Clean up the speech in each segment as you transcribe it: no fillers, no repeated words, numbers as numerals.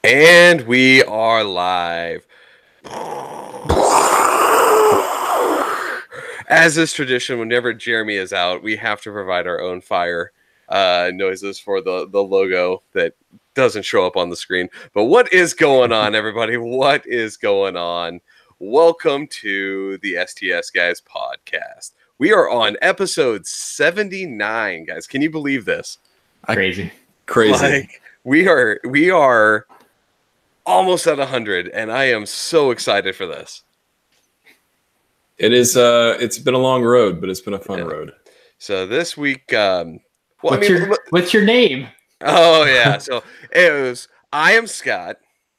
And we are live. As is tradition, whenever Jeremy is out, we have to provide our own fire noises for the logo that doesn't show up on the screen. But what is going on, everybody? What is going on? Welcome to the STS Guys podcast. We are on episode 79, guys. Can you believe this? Crazy. Like, we are almost at 100, and I am so excited for this. It is. It's been a long road, but it's been a fun road. So this week, what's your name? Oh yeah. So I am Scott.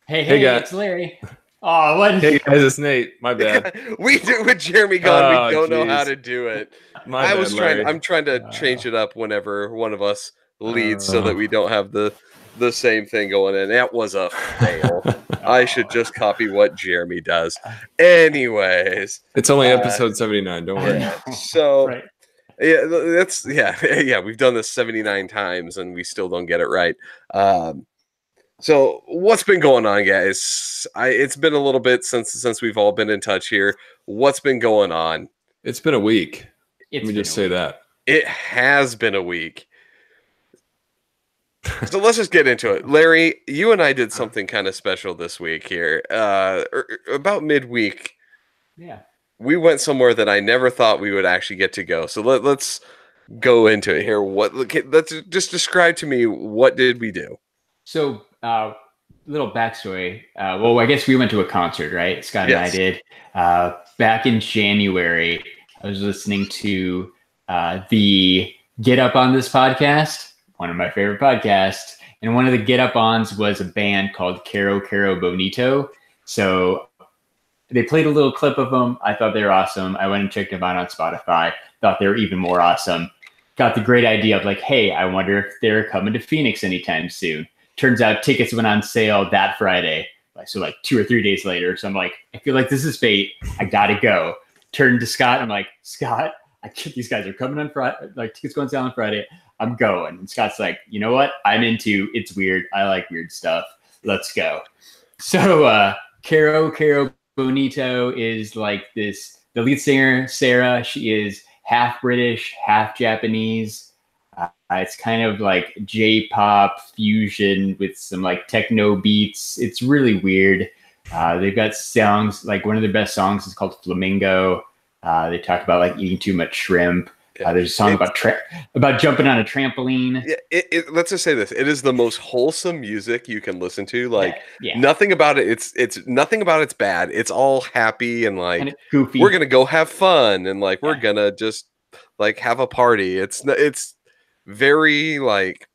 Hey guys, it's Larry. Oh, what? Hey guys, it's Nate. My bad. We do with Jeremy gone. We don't know how to do it. I'm trying to change it up whenever one of us leads, so that we don't have the same thing going in. That was a fail. I should just copy what Jeremy does. Anyways, it's only episode 79. Don't worry. So, right. Yeah. We've done this 79 times and we still don't get it right. So what's been going on, guys? It's been a little bit since we've all been in touch here. What's been going on? It's been a week. Let me just say that. It has been a week. So let's just get into it. Larry, you and I did something kind of special this week here. About midweek. Yeah. We went somewhere that I never thought we would actually get to go. So let's go into it here. Let's just describe to me, what did we do? So, little backstory. Well, I guess we went to a concert, right? Scott and I did. Back in January, I was listening to the Get Up on This podcast, one of my favorite podcasts. And one of the Get Up Ons was a band called Caro Caro Bonito. So they played a little clip of them. I thought they were awesome. I went and checked them out on Spotify. Thought they were even more awesome. Got the great idea of like, hey, I wonder if they're coming to Phoenix anytime soon. Turns out tickets went on sale that Friday. So like 2 or 3 days later. So I'm like, I feel like this is fate. I got to go. Turned to Scott. I'm like, Scott, these guys are coming on Friday. Like, tickets going on sale on Friday. I'm going. And Scott's like, you know what? I'm into it's weird. I like weird stuff. Let's go. So Caro Caro Bonito is like this. The lead singer, Sarah, she is half British, half Japanese. It's kind of like J-pop fusion with some like techno beats. It's really weird. They've got songs, like one of their best songs is called Flamingo. They talk about like eating too much shrimp. There's a song about jumping on a trampoline. Let's just say this: it is the most wholesome music you can listen to. Like nothing about it. It's nothing about it's bad. It's all happy and like and goofy. We're gonna go have fun and like we're gonna just like have a party. It's very like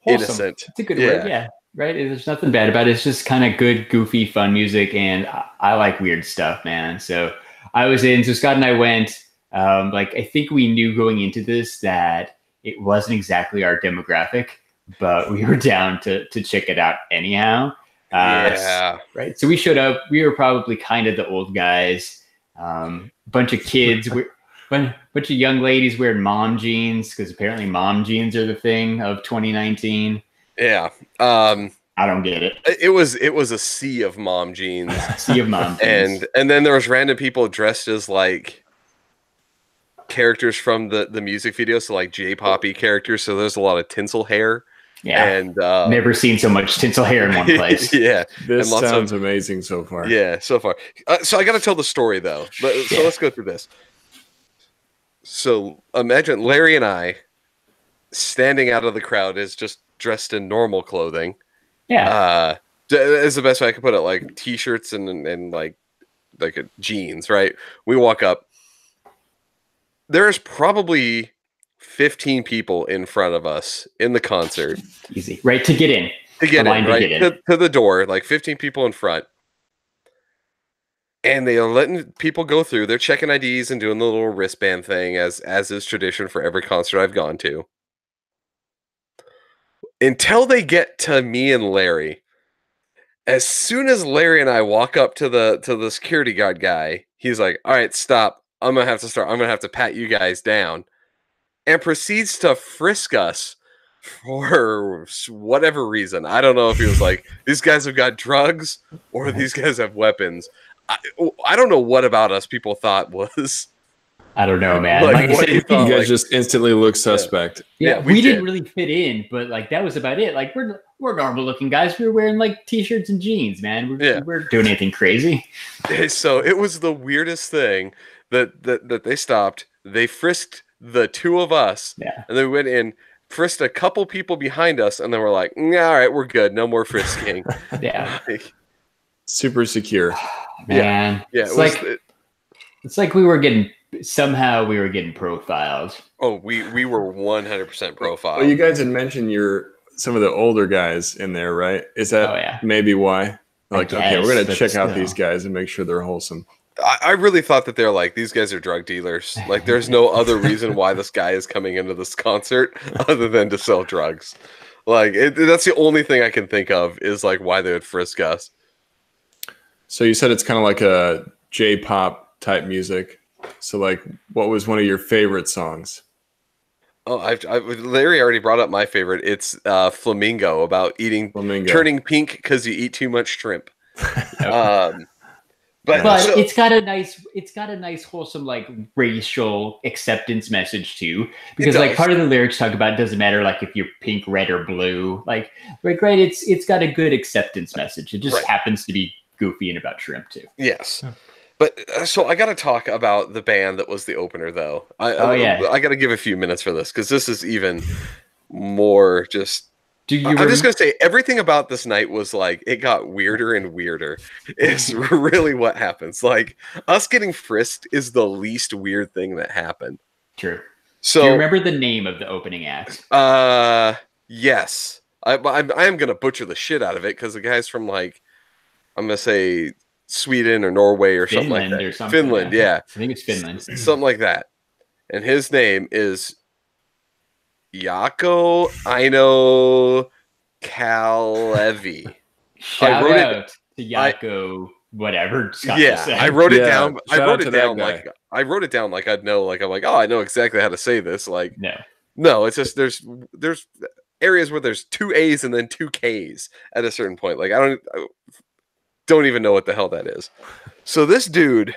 wholesome. Innocent. It's a good word. Yeah, right. There's nothing bad about it. It's just kind of good, goofy, fun music, and I like weird stuff, man. So I was in. So Scott and I went. Like, I think we knew going into this that it wasn't exactly our demographic, but we were down to check it out anyhow. Right. So we showed up. We were probably kind of the old guys. Bunch of kids, bunch of young ladies wearing mom jeans, because apparently mom jeans are the thing of 2019. Yeah. I don't get it. It was a sea of mom jeans. Sea of mom jeans. And then there was random people dressed as like characters from the music video, so like J-poppy characters. So there's a lot of tinsel hair. Yeah, and never seen so much tinsel hair in one place. Yeah, this sounds amazing so far. Yeah, so far. So I got to tell the story though. So let's go through this. So imagine Larry and I standing out of the crowd is just dressed in normal clothing. Yeah, is the best way I can put it. Like t-shirts and like jeans. Right. We walk up. There's probably 15 people in front of us in the concert. Easy, right? To get in. To the door, like 15 people in front. And they are letting people go through. They're checking IDs and doing the little wristband thing, as is tradition for every concert I've gone to. Until they get to me and Larry. As soon as Larry and I walk up to the security guard guy, he's like, all right, stop. I'm going to have to start. I'm going to have to pat you guys down. And proceeds to frisk us for whatever reason. I don't know if he was like, these guys have got drugs or these guys have weapons. I don't know what about us people thought was. I don't know, man. Like, Like I what said, do you thought? You guys Like, just instantly look suspect. yeah, we we didn't did. really fit in, but like that was about it. Like we're normal looking guys. We were wearing like t-shirts and jeans, man. We weren't doing anything crazy. So it was the weirdest thing that they stopped. They frisked the two of us, and they went in, frisked a couple people behind us, and then we're like, all right, we're good. No more frisking. Yeah. Super secure. Man. Yeah. It's like we were getting profiled. Oh, we were 100% profiled. Well, you guys had mentioned some of the older guys in there, right? Is that maybe why? Like, okay, we're gonna check out these guys and make sure they're wholesome. I really thought that they're like, these guys are drug dealers. Like, there's no other reason why this guy is coming into this concert other than to sell drugs. Like, that's the only thing I can think of is like why they would frisk us. So you said it's kind of like a J-pop type music. So like, what was one of your favorite songs? Oh, Larry already brought up my favorite. It's Flamingo, about turning pink because you eat too much shrimp. But it's got a nice wholesome like racial acceptance message too, because like part of the lyrics talk about it doesn't matter like if you're pink, red, or blue. Like right, it's got a good acceptance message. It just happens to be goofy and about shrimp too. Yes. But so I got to talk about the band that was the opener, though. I got to give a few minutes for this because this is even more just. I'm just going to say everything about this night was like it got weirder and weirder. It's really what happens. Like us getting frisked is the least weird thing that happened. True. So do you remember the name of the opening act? Yes. I am going to butcher the shit out of it because the guy's from like I'm going to say Sweden or Norway or something like that. Finland, yeah. I think it's Finland. Something like that. And his name is Jaakko Aino Kalevi. Shout out to Jaakko, whatever. I wrote it down. I wrote it down like I'd know. Like I'm like, oh, I know exactly how to say this. Like, no, it's just there's areas where there's 2 A's and then 2 K's at a certain point. Like I don't even know what the hell that is. So this dude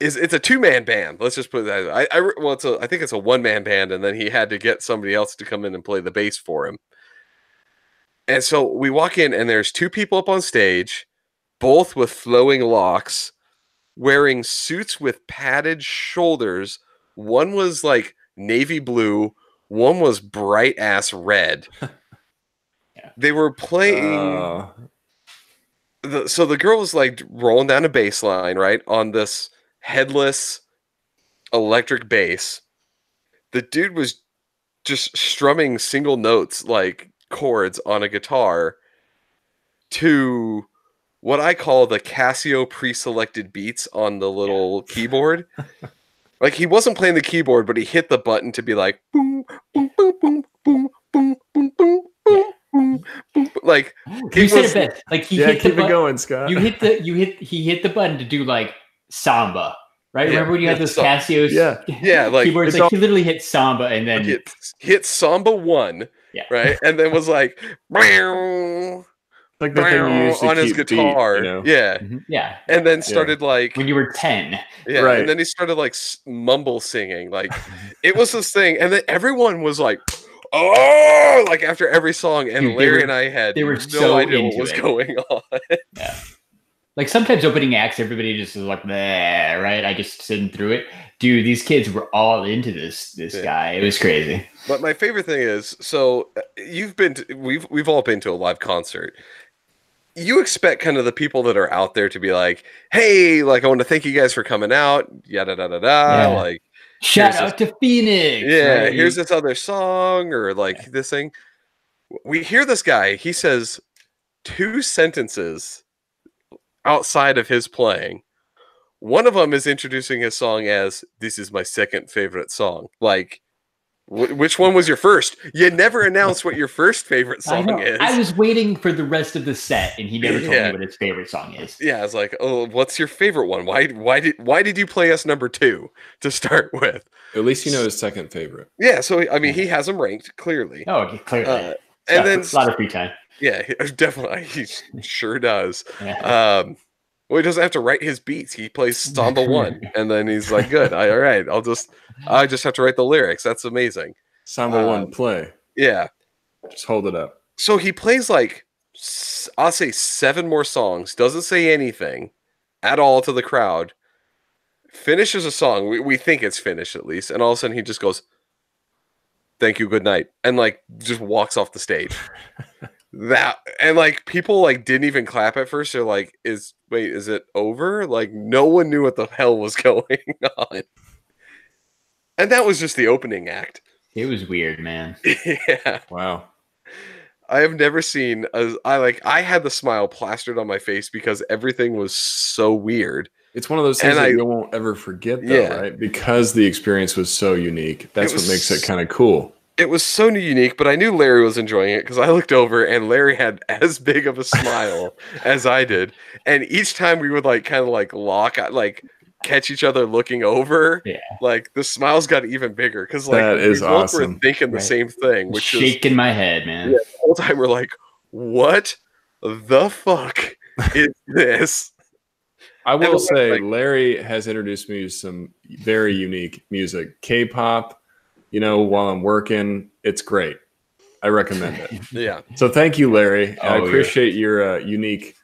it's a 2-man band. Let's just put it that way. I think it's a 1-man band, and then he had to get somebody else to come in and play the bass for him. And so we walk in, and there's 2 people up on stage, both with flowing locks, wearing suits with padded shoulders. One was like navy blue, one was bright ass red. They were playing. So the girl was like rolling down a bass line, right, on this headless electric bass. The dude was just strumming single notes like chords on a guitar to what I call the Casio pre-selected beats on the little keyboard. Like he wasn't playing the keyboard, but he hit the button to be like boom, boom, boom, boom, boom, boom, boom, boom. Like you said it best. Like he hit keep it going, Scott. He hit the button to do like samba, right? Remember when you had those Casios? Like keyboards. Like he literally hit samba and then hit samba 1, right, and then was like, like the thing you used to on his guitar, beat, you know? And then started like when you were 10, right? And then he started like mumble singing, like it was this thing, and then everyone was like. Oh, like after every song, and dude, Larry and I had no idea what was going on. Yeah. Like sometimes opening acts, everybody just is like, bleh, right? I just sitting through it. Dude, these kids were all into this guy. It was crazy. But my favorite thing is, so we've all been to a live concert. You expect kind of the people that are out there to be like, hey, like I want to thank you guys for coming out, yada da da da, like. Shout out to Phoenix. Yeah, right? Here's this other song or like this thing. We hear this guy. He says 2 sentences outside of his playing. One of them is introducing his song as, this is my second favorite song. Like, Which one was your first? You never announced what your first favorite song is. I was waiting for the rest of the set, and he never told me what his favorite song is. Yeah, I was like, "Oh, what's your favorite one? Why did you play us number 2 to start with?" At least you know his second favorite. Yeah, so I mean, he has them ranked clearly. Oh, okay, clearly. And then a lot of free time. Yeah, definitely, he sure does. Yeah. Well, he doesn't have to write his beats. He plays Samba 1, and then he's like, "Good, all right. I just have to write the lyrics." That's amazing. Samba 1, play. Yeah, just hold it up. So he plays like, I'll say 7 more songs. Doesn't say anything at all to the crowd. Finishes a song. We think it's finished at least, and all of a sudden he just goes, "Thank you, good night," and like just walks off the stage. And like people like didn't even clap at first. They're like, is it over? Like no one knew what the hell was going on. And that was just the opening act. It was weird, man. Yeah. Wow. I have never seen I had the smile plastered on my face because everything was so weird. It's one of those things that you won't ever forget though, right? Because the experience was so unique. That's what makes it kind of cool. It was so unique, but I knew Larry was enjoying it because I looked over and Larry had as big of a smile as I did. And each time we would like kind of like lock, like catch each other looking over, like the smiles got even bigger because like that is awesome. We were thinking the same thing, which shaking my head, man. Yeah, the whole time we're like, what the fuck is this? I will say, Larry has introduced me to some very unique music, K-pop. You know, while I'm working, it's great. I recommend it. Yeah. So thank you, Larry. I appreciate your unique,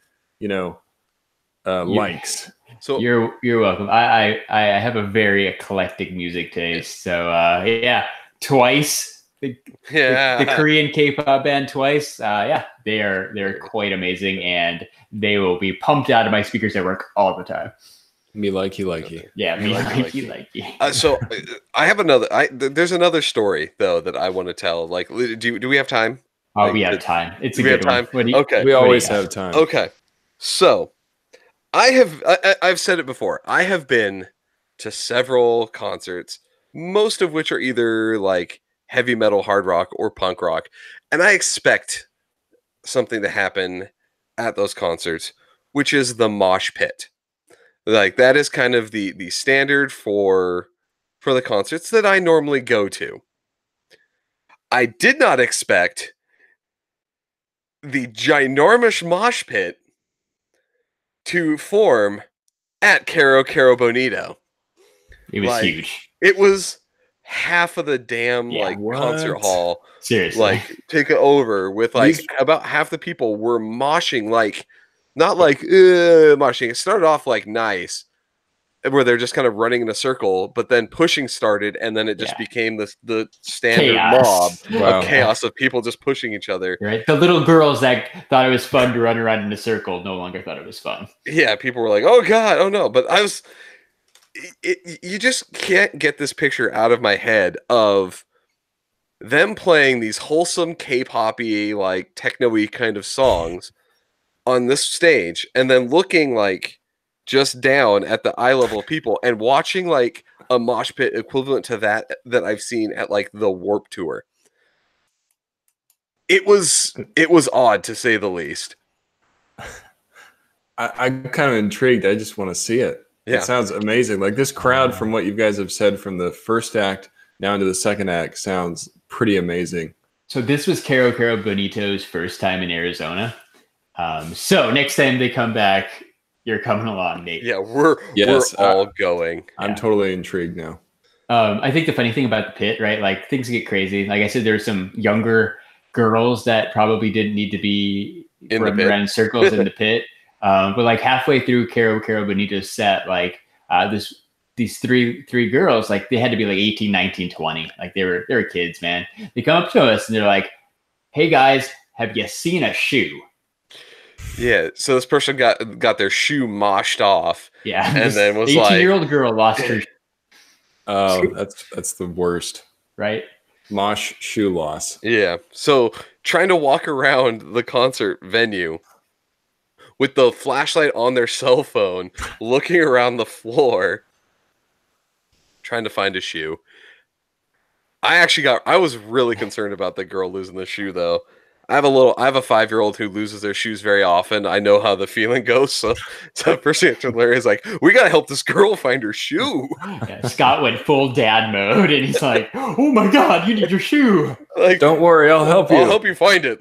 likes. So you're welcome. I have a very eclectic music taste. So Twice, the Korean K-pop band Twice. They're quite amazing, and they will be pumped out of my speakers at work all the time. Me like you, like you. Yeah, me like you, like you. So I have another. There's another story though that I want to tell. Like, do we have time? Oh, we have time. It's a good one. Okay, we always have time. Okay, so I've said it before. I have been to several concerts, most of which are either like heavy metal, hard rock, or punk rock, and I expect something to happen at those concerts, which is the mosh pit. Like that is kind of the standard for the concerts that I normally go to. I did not expect the ginormous mosh pit to form at Caro Bonito. It was huge. It was half of the damn concert hall. Seriously, take it over with about half the people were moshing not moshing. It started off nice, where they're just kind of running in a circle, but then pushing started, and then it just became the standard mob of chaos of people just pushing each other. Right, the little girls that thought it was fun to run around in a circle no longer thought it was fun. Yeah, people were like, "Oh God, oh no!" But you just can't get this picture out of my head of them playing these wholesome K-poppy, techno-y kind of songs on this stage, and then looking just down at the eye level of people and watching a mosh pit equivalent to that I've seen at the Warped Tour. It was odd to say the least. I'm kind of intrigued. I just want to see it. Yeah. It sounds amazing. This crowd, from what you guys have said from the first act now into the second act, sounds pretty amazing. So this was Caro Bonito's first time in Arizona. So next time they come back, you're coming along, Nate. Yeah, we're all going. I'm totally intrigued now. I think the funny thing about the pit, right? Things get crazy. Like I said, there's some younger girls that probably didn't need to be running around in circles in the pit. But halfway through Caro Bonito's set, these three girls, they had to be 18, 19, 20. They were kids, man. They come up to us and they're like, "Hey guys, have you seen a shoe?" Yeah, so this person got their shoe moshed off. Yeah, and then was 18-year-old girl lost her. Oh, that's the worst, right? Mosh shoe loss. Yeah, so trying to walk around the concert venue with the flashlight on their cell phone, looking around the floor, trying to find a shoe. I was really concerned about the girl losing the shoe though. I have a 5-year-old who loses their shoes very often. I know how the feeling goes. So first answer Larry is like, we gotta help this girl find her shoe. Yeah, Scott went full dad mode, and he's like, "Oh my god, you need your shoe!" Like, don't worry, I'll help you. I'll help you find it.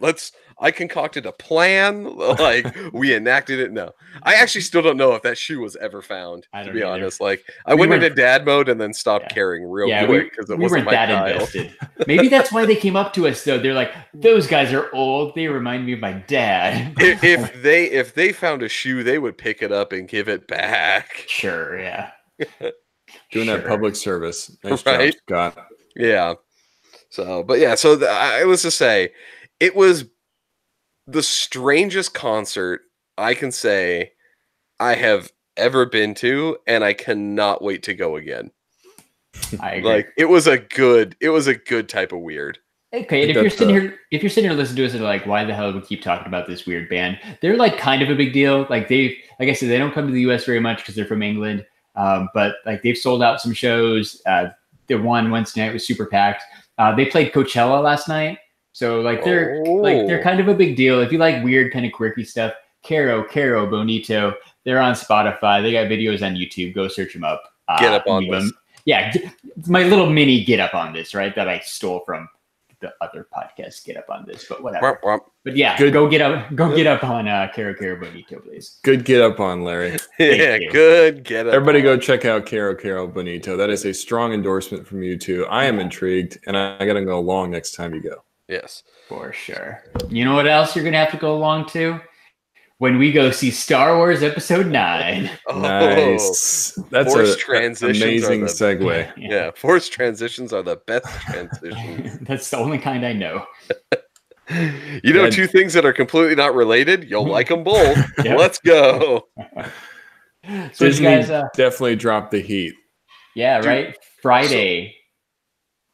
I concocted a plan. Like, we enacted it. No, I actually still don't know if that shoe was ever found. To be honest, like, I went into dad mode and then stopped caring real quick because it wasn't my that invested. Maybe that's why they came up to us though. They're like, those guys are old. They remind me of my dad. If they found a shoe, they would pick it up and give it back. Sure, yeah. Doing that public service. Nice job, Scott. Yeah. So, but yeah. So I was to say, it was the strangest concert I can say I have ever been to, and I cannot wait to go again. I agree. Like, it was a good type of weird. Okay, and if you're sitting here listening to us and like, why the hell do we keep talking about this weird band? They're like kind of a big deal. Like like I said, they don't come to the US very much because they're from England. But like they've sold out some shows. The one Wednesday night was super packed. They played Coachella last night. So like they're kind of a big deal. If you like weird, kind of quirky stuff, Caro Bonito, they're on Spotify. They got videos on YouTube. Go search them up. Get up on this. Yeah, my little mini get up on this, right? That I stole from the other podcast. Get up on this, but whatever. But yeah, go get up on Caro Bonito, please. Good get up on Larry. Yeah, good get up. Everybody go check out Caro Bonito. That is a strong endorsement from you too. I am intrigued, and I got to go along next time you go. Yes, for sure. You know what else you're gonna have to go along to? When we go see Star Wars Episode 9. Oh, nice. That's an amazing segue. Yeah, forced transitions are the best transitions. That's the only kind I know. You know, two things that are completely not related. You'll like them both. Yep. Let's go. So Disney guys, definitely dropped the heat. Yeah, right. Friday.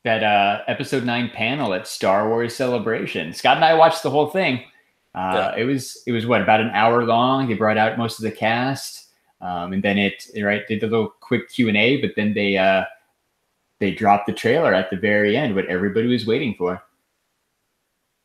That Episode 9 panel at Star Wars Celebration. Scott and I watched the whole thing. It was what, about an hour long. They brought out most of the cast, and then did a little quick Q&A, but then they dropped the trailer at the very end, what everybody was waiting for.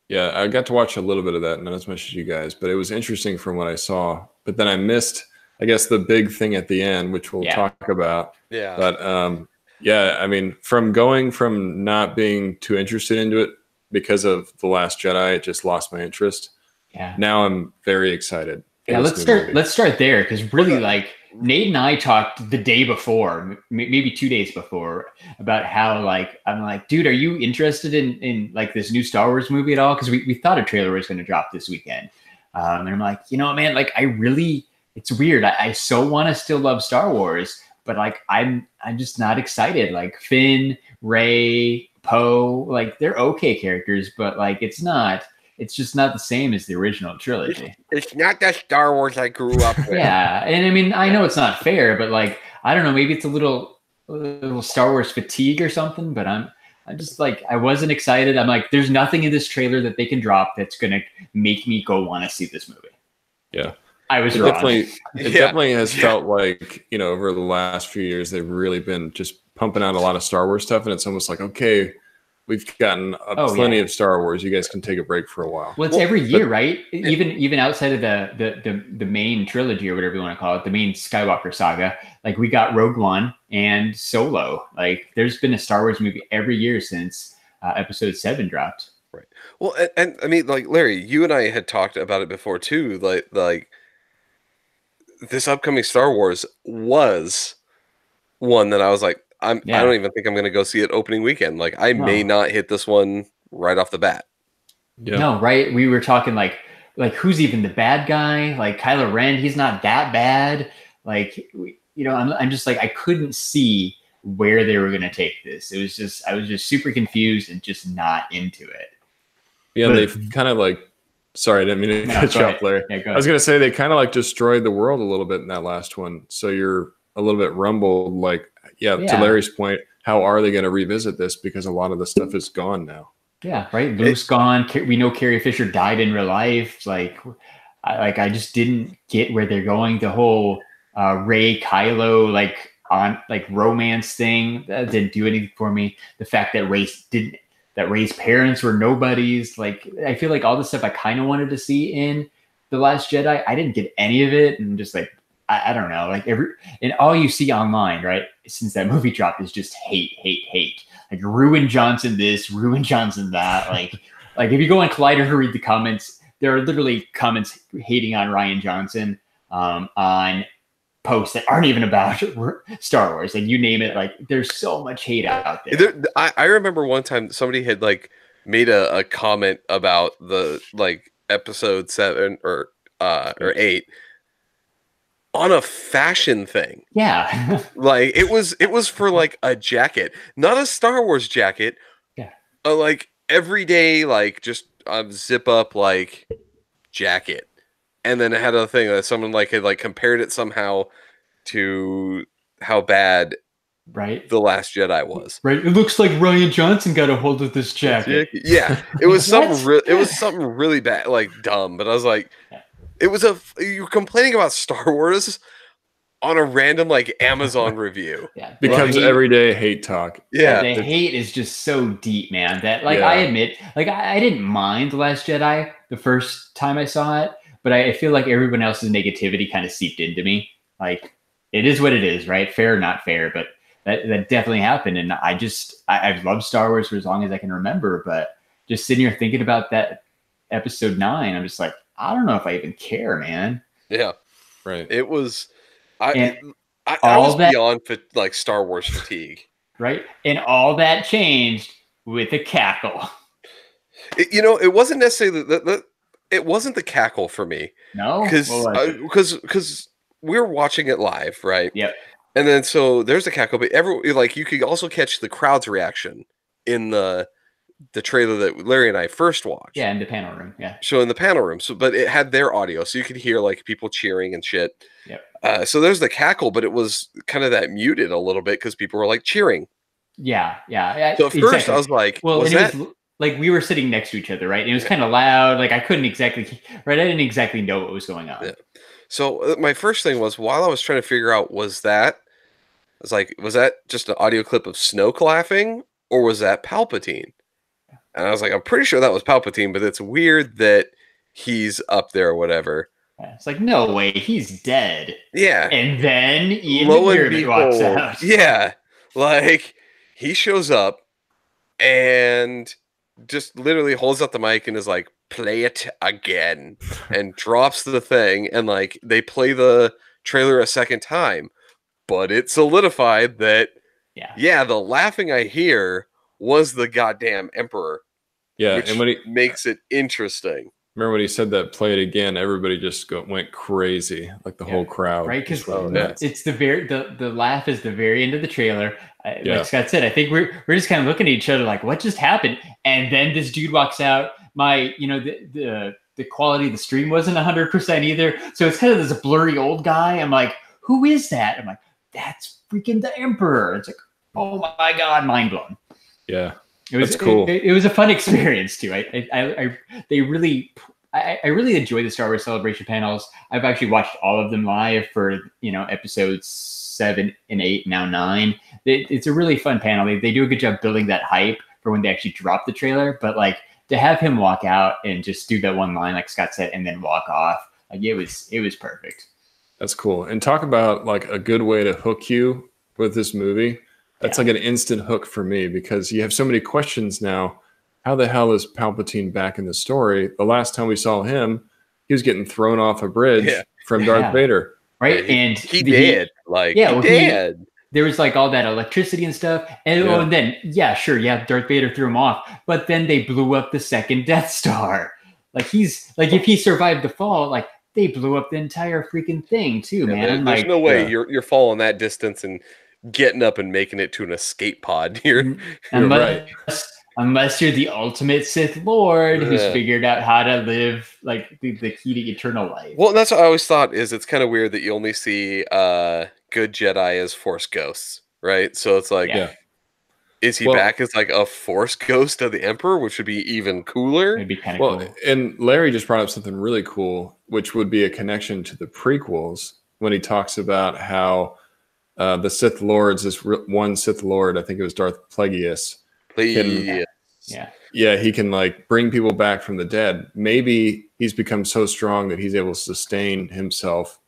Yeah, I got to watch a little bit of that, not as much as you guys, but it was interesting from what I saw. But then I missed, I guess, the big thing at the end, which we'll talk about. Yeah. But yeah, I mean, going from not being too interested into it because of The Last Jedi, it just lost my interest. Yeah. Now I'm very excited. Yeah, let's start there, because really, like, Nate and I talked the day before, maybe 2 days before, about how, like, I'm like, dude, are you interested in like this new Star Wars movie at all? Because we thought a trailer was going to drop this weekend. And I'm like, you know, man, like, it's weird. I so want to still love Star Wars, but like, I'm just not excited. Like Finn, Rey, Poe, like, they're okay characters, but like, it's just not the same as the original trilogy. It's not the Star Wars I grew up with. Yeah, and I mean, I know it's not fair, but like, I don't know, maybe it's a little Star Wars fatigue or something, but I'm just like, I wasn't excited. I'm like, there's nothing in this trailer that they can drop that's going to make me go want to see this movie. Yeah. I was wrong. Definitely has felt like, you know, over the last few years, they've really been just pumping out a lot of Star Wars stuff. And it's almost like, okay, we've gotten plenty of Star Wars. You guys can take a break for a while. Well, it's every year, right? Even outside of the main trilogy or whatever you want to call it, the main Skywalker saga, like we got Rogue One and Solo. Like there's been a Star Wars movie every year since Episode 7 dropped. Right. Well, and I mean, like, Larry, you and I had talked about it before too. Like this upcoming Star Wars was one that I was like, I don't even think I'm going to go see it opening weekend. Like, I may not hit this one right off the bat. Yeah. No, right? We were talking like who's even the bad guy? Like Kylo Ren, he's not that bad. Like, you know, I'm just like, I couldn't see where they were going to take this. It was just, I was just super confused and just not into it. Yeah, they've kind of like, sorry, I didn't mean to cut you off, Larry. Yeah, I was going to say they kind of like destroyed the world a little bit in that last one. So you're a little bit rumbled, like, to Larry's point, how are they going to revisit this? Because a lot of the stuff is gone now. Yeah, right. Luke's gone. We know Carrie Fisher died in real life. Like I just didn't get where they're going. The whole Rey Kylo, like, on like romance thing that didn't do anything for me. The fact that Rey's parents were nobodies. Like, I feel like all the stuff I kind of wanted to see in The Last Jedi, I didn't get any of it. And just like, I don't know, like and all you see online, right, since that movie dropped is just hate. Like, Ruin Johnson this, Ruin Johnson that. Like if you go on Collider to read the comments, there are literally comments hating on Rian Johnson on posts that aren't even about Star Wars. Like, you name it, like, there's so much hate out there. I remember one time somebody had like made a comment about the like episode 7 or 8 on a fashion thing. Yeah. Like it was for like a jacket, not a Star Wars jacket. Yeah. Like everyday, like just zip up like jacket. And then it had a thing that someone like had like compared it somehow to how bad The Last Jedi was. Right. It looks like Rian Johnson got a hold of this jacket. Yeah. It was something really bad, like dumb. But I was like, you're complaining about Star Wars on a random like Amazon review. Yeah. Becomes everyday hate talk. Yeah. The hate is just so deep, man, that like I admit, like I didn't mind The Last Jedi the first time I saw it, but I feel like everyone else's negativity kind of seeped into me. Like, it is what it is, right? Fair or not fair, but that definitely happened. And I've loved Star Wars for as long as I can remember, but just sitting here thinking about that episode 9, I'm just like, I don't know if I even care, man. Yeah. Right. It was, I was beyond like Star Wars fatigue. Right. And all that changed with a cackle. It wasn't necessarily it wasn't the cackle for me. No, because we were watching it live, right? Yep. And then so there's a cackle, but you could also catch the crowd's reaction in the trailer that Larry and I first watched. Yeah, in the panel room. Yeah. So in the panel room, but it had their audio, so you could hear like people cheering and shit. Yep. So there's the cackle, but it was kind of that muted a little bit because people were like cheering. Yeah. So at first I was like, well, was that? Like, we were sitting next to each other, right? And it was kind of loud. Like, I couldn't exactly, right? I didn't exactly know what was going on. Yeah. So my first thing was, while I was trying to figure out, was that just an audio clip of Snoke laughing, or was that Palpatine? And I was like, I'm pretty sure that was Palpatine, but it's weird that he's up there or whatever. Yeah, it's like, no way, he's dead. Yeah. And then Ian McDiarmid walks out. Yeah. Like, he shows up and just literally holds up the mic and is like, play it again, and drops the thing, and like they play the trailer a second time, but it solidified that the laughing I hear was the goddamn Emperor. Yeah, which and when he makes it interesting. Remember when he said that, play it again, everybody just went crazy, like the whole crowd. Right, because it's the laugh is the very end of the trailer. Like Scott said, I think we're just kind of looking at each other like, what just happened? And then this dude walks out. The quality of the stream wasn't 100% either. So it's kind of this blurry old guy. I'm like, who is that? I'm like, that's freaking the Emperor. It's like, oh my God, mind blown. Yeah. That's cool. It was a fun experience too. I really enjoy the Star Wars Celebration panels. I've actually watched all of them live for episodes 7 and 8, now 9. It's a really fun panel. They do a good job building that hype for when they actually drop the trailer. But like, to have him walk out and just do that one line, like Scott said, and then walk off, like it was perfect. That's cool. And talk about like a good way to hook you with this movie. That's like an instant hook for me, because you have so many questions now. How the hell is Palpatine back in the story? The last time we saw him, he was getting thrown off a bridge from Darth Vader. Right. And he did. He did. There was like all that electricity and stuff. And then, Darth Vader threw him off. But then they blew up the second Death Star. Like, if he survived the fall, like, they blew up the entire freaking thing too, man. There's no way you're falling that distance and getting up and making it to an escape pod. You're right. Unless you're the ultimate Sith Lord who's figured out how to live like the key to eternal life. Well, that's what I always thought, is it's kind of weird that you only see good Jedi as Force ghosts, right? So it's like, is he back as like a Force ghost of the Emperor, which would be even cooler? It'd be kind of cool. And Larry just brought up something really cool, which would be a connection to the prequels when he talks about how the Sith Lords, one Sith Lord, I think it was Darth Plagueis, he can like bring people back from the dead. Maybe he's become so strong that he's able to sustain himself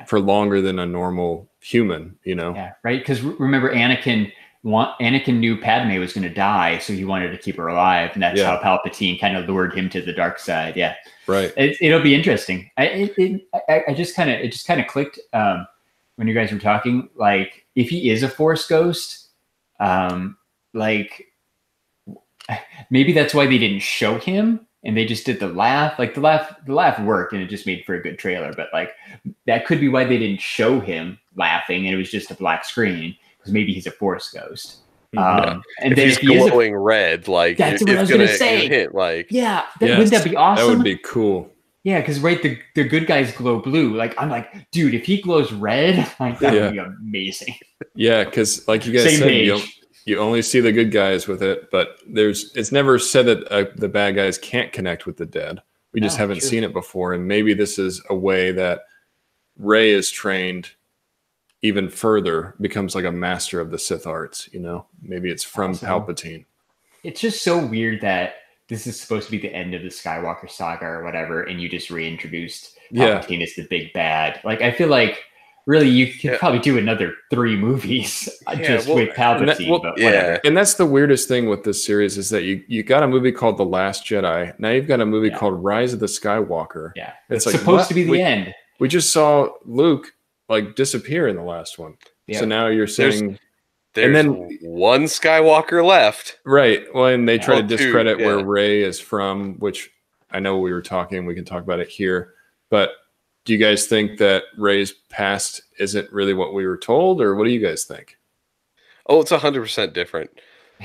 for longer than a normal human, you know? Yeah, right. Because remember, Anakin knew Padme was going to die, so he wanted to keep her alive, and that's how Palpatine kind of lured him to the dark side. Yeah, right. It'll be interesting. It just kind of clicked when you guys were talking. Like, if he is a Force ghost, like maybe that's why they didn't show him, and they just did the laugh. Like the laugh worked, and it just made for a good trailer. But like that could be why they didn't show him laughing, and it was just a black screen. Because maybe he's a Force ghost. And if then he's glowing red, like that's what I was going to say. Hit, like, wouldn't that be awesome? That would be cool. Yeah, because the good guys glow blue. Like I'm like, dude, if he glows red, like that would be amazing. Yeah, because like you guys said, you only see the good guys with it, but it's never said that the bad guys can't connect with the dead. We just haven't seen it before, and maybe this is a way that Rey is trained even further, becomes like a master of the Sith arts, you know? Maybe it's from Palpatine. It's just so weird that this is supposed to be the end of the Skywalker saga or whatever, and you just reintroduced Palpatine as the big bad. Like, I feel like, really, you could probably do another 3 movies with Palpatine, but whatever. And that's the weirdest thing with this series is that you got a movie called The Last Jedi. Now you've got a movie called Rise of the Skywalker. Yeah, it's like, supposed to be the end. We just saw Luke like disappear in the last one. So now you're saying there's and then one Skywalker left. Right. Well, and they try to discredit where Rey is from, which I know we can talk about it here. But do you guys think that Rey's past isn't really what we were told, or what do you guys think? Oh, it's 100% different.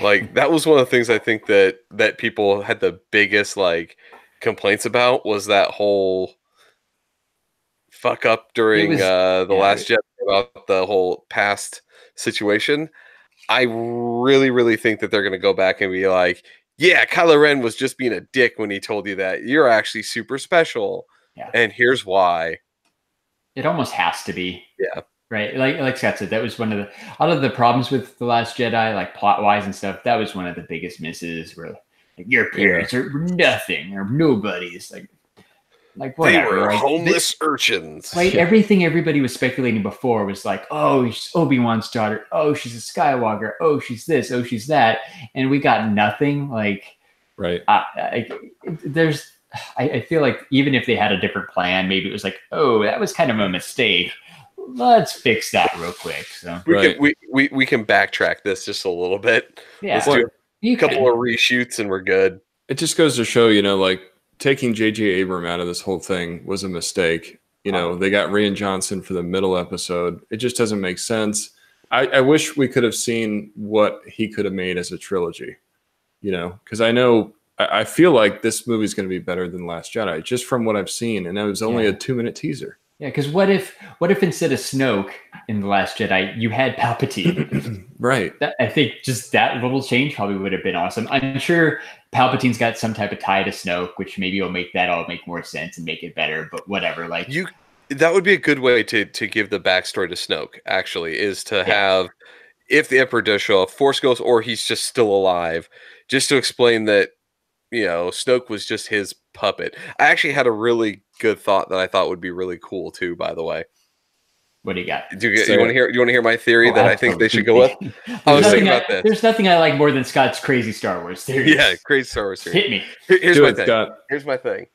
Like that was one of the things I think that people had the biggest like complaints about was that whole fuck up during the Last Jedi about the whole past situation. I really, really think that they're going to go back and be like, yeah, Kylo Ren was just being a dick when he told you that. You're actually super special. Yeah. And here's why. It almost has to be. Yeah. Right. Like Scott said, that was one of the out of the problems with The Last Jedi, like plot wise and stuff, that was one of the biggest misses where like, your parents are nothing or nobodies. Like whatever, they were homeless urchins. Right, everything everybody was speculating before was like, oh, she's Obi-Wan's daughter. Oh, she's a Skywalker. Oh, she's this. Oh, she's that. And we got nothing. Like, right. I feel like even if they had a different plan, maybe it was like, oh, that was kind of a mistake. Let's fix that real quick. So we can backtrack this just a little bit. Yeah, let's do a couple of reshoots and we're good. It just goes to show, you know, like. Taking J.J. Abrams out of this whole thing was a mistake. You know, they got Rian Johnson for the middle episode. It just doesn't make sense. I wish we could have seen what he could have made as a trilogy, you know, because I feel like this movie is going to be better than Last Jedi just from what I've seen. And it was only a 2-minute teaser. Yeah, because what if instead of Snoke in The Last Jedi, you had Palpatine? Right. I think just that little change probably would have been awesome. I'm sure Palpatine's got some type of tie to Snoke, which maybe will make that all make more sense and make it better. But whatever, like that would be a good way to give the backstory to Snoke. Actually, is to have if the Emperor does show up, Force Ghost, or he's just still alive, just to explain that Snoke was just his puppet. I actually had a really good thought that I thought would be really cool too. By the way, what do you got? You want to hear? You want to hear my theory that I think they should go with? I was thinking about this. There's nothing I like more than Scott's crazy Star Wars theories. Yeah, crazy Star Wars theories. Hit me. Here's my thing.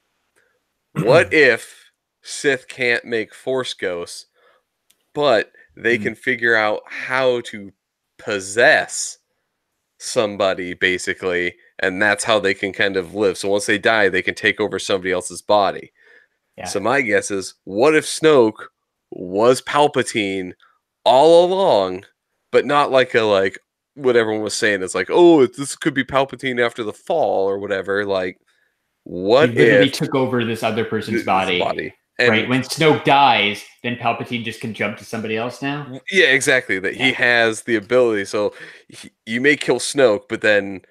What if Sith can't make Force ghosts, but they can figure out how to possess somebody, basically, and that's how they can kind of live. So once they die, they can take over somebody else's body. Yeah. So my guess is, what if Snoke was Palpatine all along, but not like what everyone was saying? It's like, oh, this could be Palpatine after the fall or whatever. Like, what if he took over this other person's body? And right, when Snoke dies, then Palpatine just can jump to somebody else now? Yeah, exactly. That he has the ability. So you may kill Snoke, but then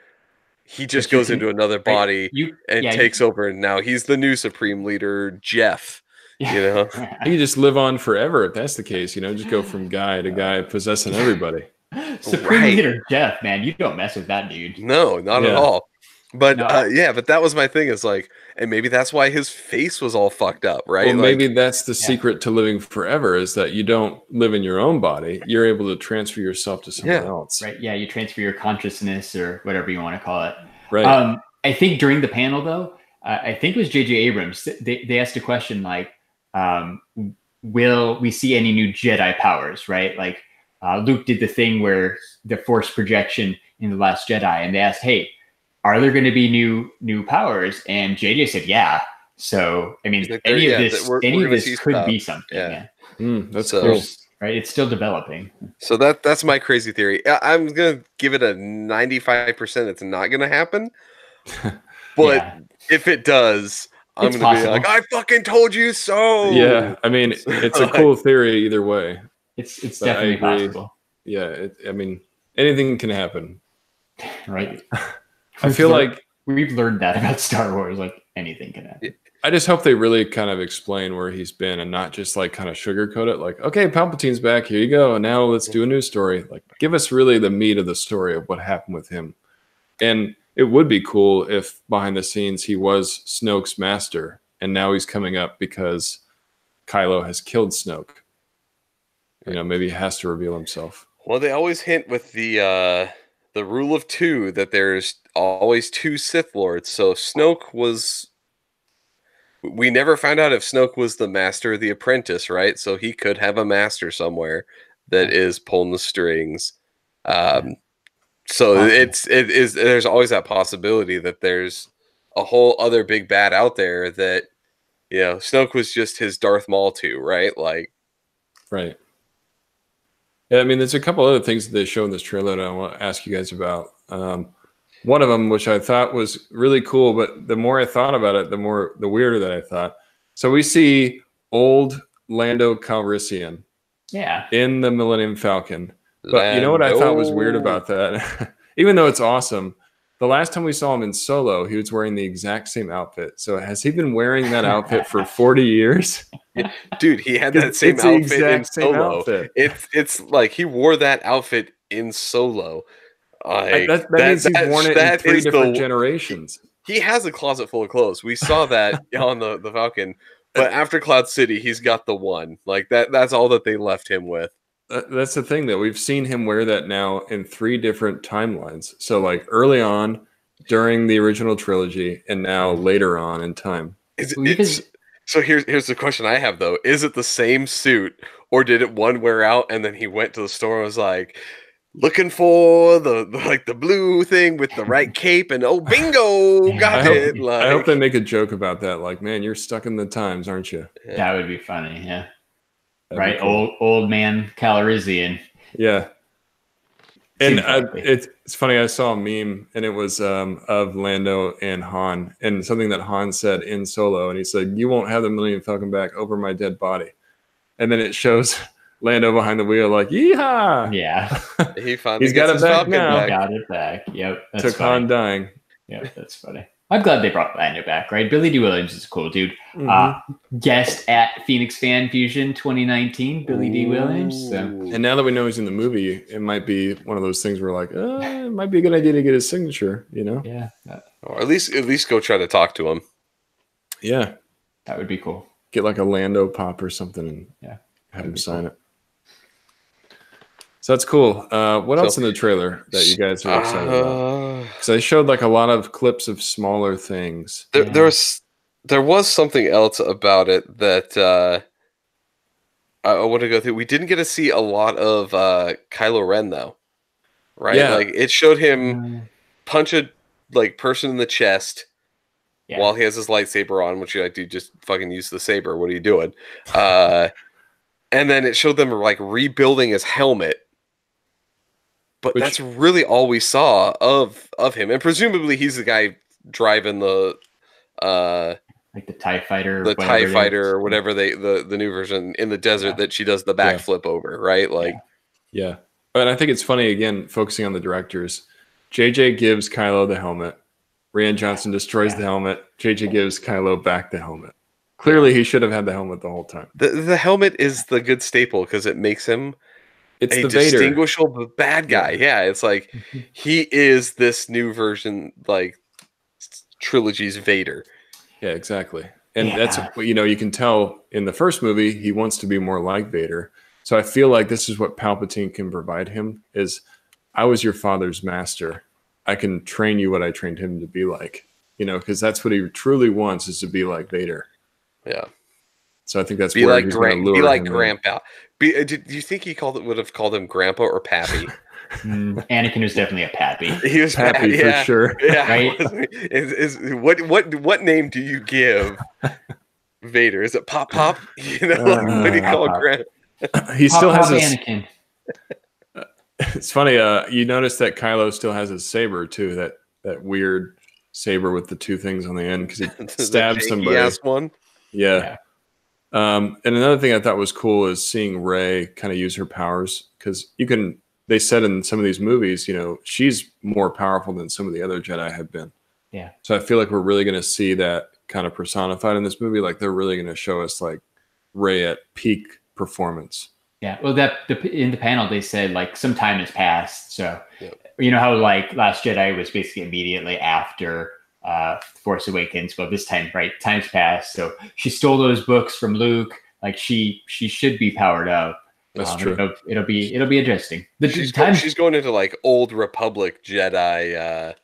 he just goes into another body and takes over. And now he's the new Supreme Leader, Jeff. You know, He could just live on forever if that's the case. You know, just go from guy to guy, possessing everybody. Supreme Leader Jeff, man, you don't mess with that dude. No, not at all. But but that was my thing. Is like, and maybe that's why his face was all fucked up, right? Well, like, maybe that's the secret to living forever is that you don't live in your own body. You're able to transfer yourself to someone else. Right. Yeah. You transfer your consciousness or whatever you want to call it. Right. I think during the panel, though, I think it was J.J. Abrams. They asked a question like, will we see any new Jedi powers? Right. Like Luke did the thing where the force projection in The Last Jedi. And they asked, hey, are there going to be new powers? And JJ said, yeah. So, I mean, any of this could be something. Yeah. That's cool. Right. It's still developing. So that's my crazy theory. I'm going to give it a 95%. It's not going to happen. But if it does, I'm going to be like, I fucking told you so. Yeah. I mean, it's a cool theory either way. It's definitely possible. Yeah. I mean, anything can happen. Right. I feel like we've learned that about Star Wars. Like anything can happen. I just hope they really kind of explain where he's been and not just like kind of sugarcoat it. Like, okay, Palpatine's back. Here you go. And now let's do a new story. Like, give us really the meat of the story of what happened with him. And it would be cool if behind the scenes he was Snoke's master, and now he's coming up because Kylo has killed Snoke. You know, maybe he has to reveal himself. Well, they always hint with the rule of two that there's always two Sith Lords. So Snoke was... We never found out if Snoke was the master or the apprentice, right? So he could have a master somewhere that is pulling the strings. So there's always that possibility that there's a whole other big bad out there that, you know, Snoke was just his Darth Maul too, right? Like, right. Yeah, I mean, there's a couple other things that they show in this trailer that I want to ask you guys about. One of them, which I thought was really cool, but the more I thought about it, the weirder that I thought. So we see old Lando Calrissian, in the Millennium Falcon. But you know what I thought was weird about that? Even though it's awesome, the last time we saw him in Solo, he was wearing the exact same outfit. So has he been wearing that outfit for 40 years? Dude, he had that same outfit in Solo. It's like he wore that outfit in Solo. Like, that means he's worn it in 3 different generations. He has a closet full of clothes. We saw that on the Falcon. But after Cloud City, he's got the one. Like that's all that they left him with. That's the thing that we've seen him wear that now in 3 different timelines. So like early on, during the original trilogy, and now later on in time. So here's the question I have though: is it the same suit, or did it one wear out and then he went to the store and was like, looking for the blue thing with the right cape, and oh bingo, got it. Like, I hope they make a joke about that. Like, man, you're stuck in the times, aren't you? That would be funny. Yeah. Right, cool. old man Calrissian. Yeah, and it's funny. I saw a meme, and it was of Lando and Han, and something that Han said in Solo, and he said, "You won't have the Millennium Falcon back over my dead body," and then it shows Lando behind the wheel, like, "Yeehaw!" Yeah, he's got it back now. Got it back. Yep, that's took funny. Han dying. Yep, that's funny. I'm glad they brought Lando back, right? Billy D. Williams is a cool dude. Guest at Phoenix Fan Fusion 2019, Billy D. Williams. So. And now that we know he's in the movie, it might be one of those things where like, it might be a good idea to get his signature, you know? Yeah. Or at least go try to talk to him. Yeah. That would be cool. Get like a Lando pop or something and have him sign it. So that's cool. What else in the trailer that you guys are excited about? Because I showed like a lot of clips of smaller things. There was something else about it that I want to go through. We didn't get to see a lot of Kylo Ren though, right? Yeah. Like it showed him punch a person in the chest while he has his lightsaber on, which you're like, dude, just fucking use the saber. What are you doing? And then it showed them like rebuilding his helmet. But that's really all we saw of him, and presumably he's the guy driving the like the TIE fighter, or whatever the new version in the desert that she does the backflip over, right? Like, yeah. And I think it's funny again, focusing on the directors. JJ gives Kylo the helmet. Rian Johnson destroys the helmet. JJ gives Kylo back the helmet. Clearly, he should have had the helmet the whole time. The helmet is the good staple because it makes him It's a the Vader. distinguishable bad guy. Yeah, it's like he is this new version, like trilogy's Vader. Yeah, exactly. And that's, you know, you can tell in the first movie, he wants to be more like Vader. So I feel like this is what Palpatine can provide him is, I was your father's master. I can train you what I trained him to be like, you know, because that's what he truly wants, is to be like Vader. Yeah. So I think that's be where like he's going to lure be like him Grandpa. Do you think he would have called him Grandpa or Pappy? Anakin was definitely a Pappy. He was Pappy for sure. Yeah, right. What name do you give Vader? Is it Pop Pop? You know, like, what do you call Grandpa? He still has his Anakin. It's funny. You notice that Kylo still has his saber too. That weird saber with the two things on the end because he stabs somebody. One. Yeah. And another thing I thought was cool is seeing Rey kind of use her powers, because they said in some of these movies, you know, she's more powerful than some of the other Jedi have been. Yeah. So I feel like we're really going to see that kind of personified in this movie. Like they're really going to show us like Rey at peak performance. Yeah. Well, in the panel, they said like some time has passed. So, you know how like Last Jedi was basically immediately after Force Awakens. Well, this time, right? Time's passed. So she stole those books from Luke. Like she should be powered up. That's true. It'll be interesting. She's going into like old Republic Jedi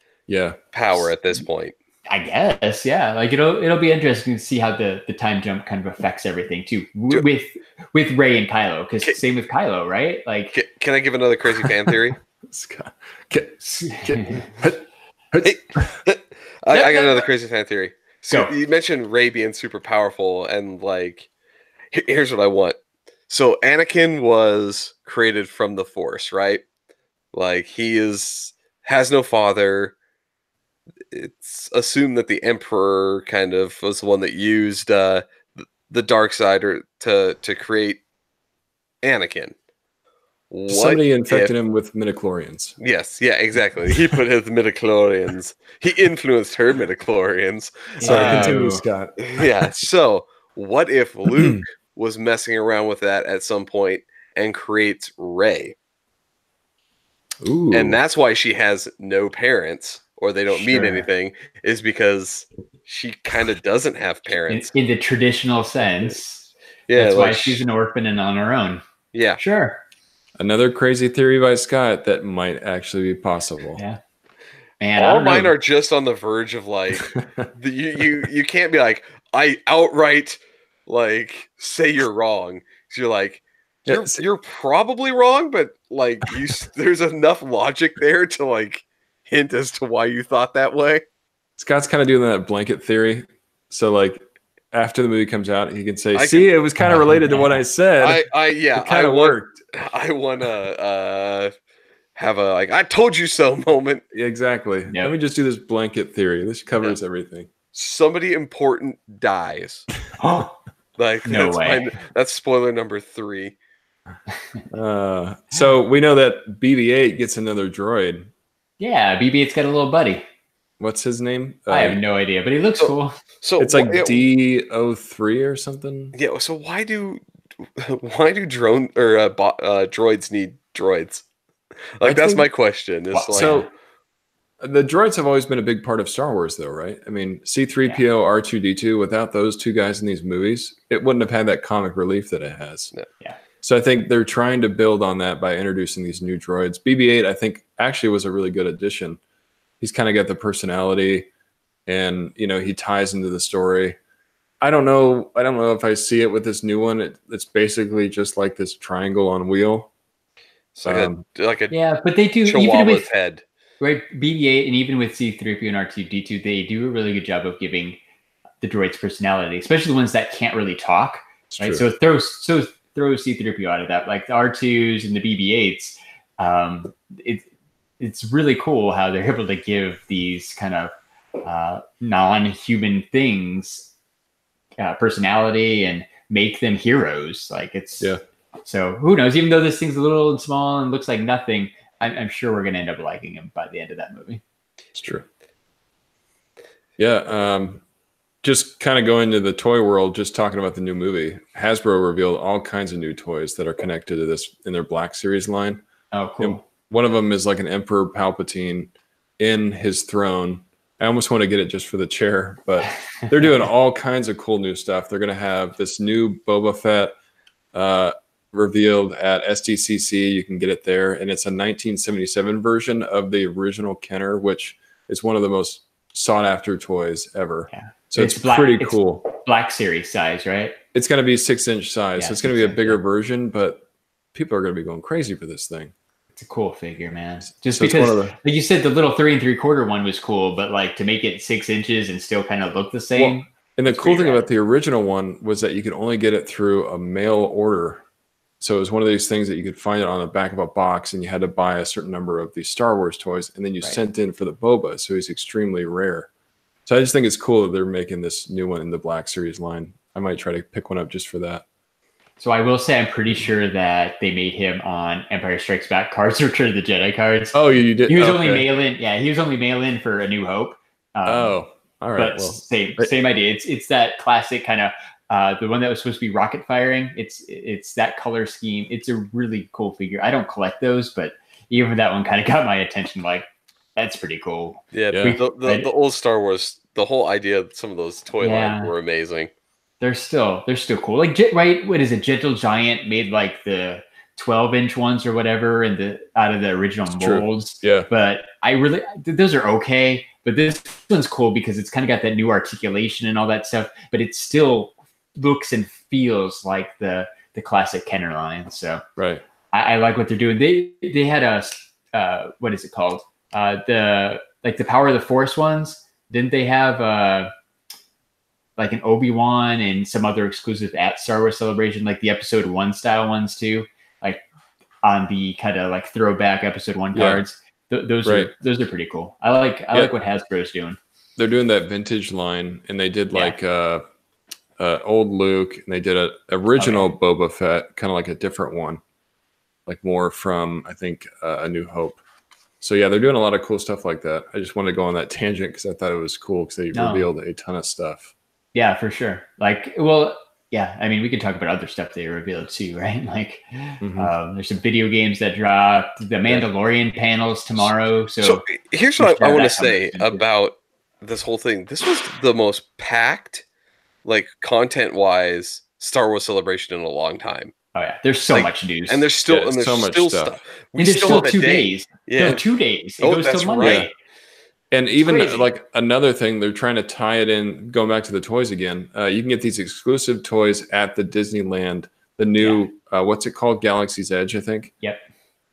power at this point. I guess, yeah. Like it'll be interesting to see how the time jump kind of affects everything too with Rey and Kylo. Because same with Kylo, right? Like, can I give another crazy fan theory? I got another crazy fan theory. So you mentioned Rey being super powerful, and like, here's what I want. So Anakin was created from the Force, right? Like he has no father. It's assumed that the Emperor kind of was the one that used the dark side to create Anakin. Somebody infected him with midichlorians. Yes, yeah, exactly. He put his midichlorians. He influenced her midichlorians. Sorry, continue, Scott. Yeah. So, what if Luke was messing around with that at some point and creates Rey? Ooh. And that's why she has no parents, or they don't mean anything, is because she kind of doesn't have parents in the traditional sense. Yeah, that's why she's an orphan and on her own. Yeah, sure. Another crazy theory by Scott that might actually be possible. Yeah. Man, all mine are just on the verge of like you can't be like, I outright like say you're wrong. So you're like, you're probably wrong, but like there's enough logic there to like hint as to why you thought that way. Scott's kind of doing that blanket theory. So like after the movie comes out, he can say, it was kind of related to what I said. It kind of worked. I want to have a I told you so moment. Exactly. Yep. Let me just do this blanket theory. This covers everything. Somebody important dies. Like no way. That's spoiler number 3. So we know that BB-8 gets another droid. Yeah, BB-8's got a little buddy. What's his name? I have no idea, but he looks cool. So it's like D03 or something. Yeah. So why do drone or droids need droids? Like that's my question. So the droids have always been a big part of Star Wars, though, right? I mean, C-3PO, R2-D2. Without those two guys in these movies, it wouldn't have had that comic relief that it has. Yeah. So I think they're trying to build on that by introducing these new droids. BB-8, I think, actually was a really good addition. He's kind of got the personality, and he ties into the story. I don't know if I see it with this new one. It's basically just like this triangle on wheel. So like a yeah, but they do Chihuahua's even with head. Right, BB-8 and even with C-3PO and R2-D2, they do a really good job of giving the droids personality, especially the ones that can't really talk. Right, so throw C-3PO out of that, like the R2s and the BB-8s. It's really cool how they're able to give these kind of non-human things personality and make them heroes. Like so who knows? Even though this thing's a little and small and looks like nothing, I'm sure we're going to end up liking him by the end of that movie. It's true. Yeah. just kind of going to the toy world, just talking about the new movie, Hasbro revealed all kinds of new toys that are connected to this in their Black Series line. Oh, cool. And one of them is like an Emperor Palpatine in his throne. I almost want to get it just for the chair, but they're doing all kinds of cool new stuff. They're going to have this new Boba Fett revealed at SDCC. You can get it there, and it's a 1977 version of the original Kenner, which is one of the most sought after toys ever. Yeah. So it's pretty cool. Black Series size, right? It's going to be 6-inch size. Yeah, so it's going to be a bigger version, but people are going to be going crazy for this thing. It's a cool figure, man. Just so because, like you said, the little 3 3/4 one was cool, but like to make it 6 inches and still kind of look the same. Well, and the cool thing about the original one was that you could only get it through a mail order. So it was one of these things that you could find it on the back of a box, and you had to buy a certain number of these Star Wars toys, and then you sent in for the Boba. So he's extremely rare. So I just think it's cool that they're making this new one in the Black Series line. I might try to pick one up just for that. So I will say I'm pretty sure that they made him on Empire Strikes Back cards, Return of the Jedi cards. Oh, you did? He was only mail-in. Yeah, he was only mail-in for A New Hope. All right. But same idea. It's that classic kind of the one that was supposed to be rocket firing. It's that color scheme. It's a really cool figure. I don't collect those, but even that one kind of got my attention. Like, that's pretty cool. Yeah, the old Star Wars, the whole idea of some of those toy lines were amazing. They're still cool. Like, right? What is it? Gentle Giant made like the 12-inch ones or whatever, and out of the original molds. True. Yeah. But those are okay. But this one's cool because it's kind of got that new articulation and all that stuff. But it still looks and feels like the classic Kenner line. So I like what they're doing. They had a what is it called? The Power of the Force ones. Didn't they have like an Obi-Wan and some other exclusive at Star Wars Celebration, like the Episode 1 style ones too, like on the kind of like throwback Episode 1 cards. Those are pretty cool. I like what Hasbro's doing. They're doing that vintage line, and they did like old Luke, and they did a original Boba Fett, kind of like a different one, like more from I think A New Hope. So yeah, they're doing a lot of cool stuff like that. I just wanted to go on that tangent because I thought it was cool because they revealed a ton of stuff. Yeah, for sure. Like, well, yeah. I mean, we can talk about other stuff they revealed too, right? Like, there's some video games that dropped. The Mandalorian panels tomorrow. So here's what I want to say about this whole thing. This was the most packed, like content-wise, Star Wars Celebration in a long time. Oh yeah, there's so much news, and there's still so much stuff. And there's still 2 days. Yeah, 2 days. It goes till Monday. Right. And even like another thing, they're trying to tie it in, going back to the toys again. You can get these exclusive toys at the Disneyland, the new, what's it called? Galaxy's Edge, I think. Yep.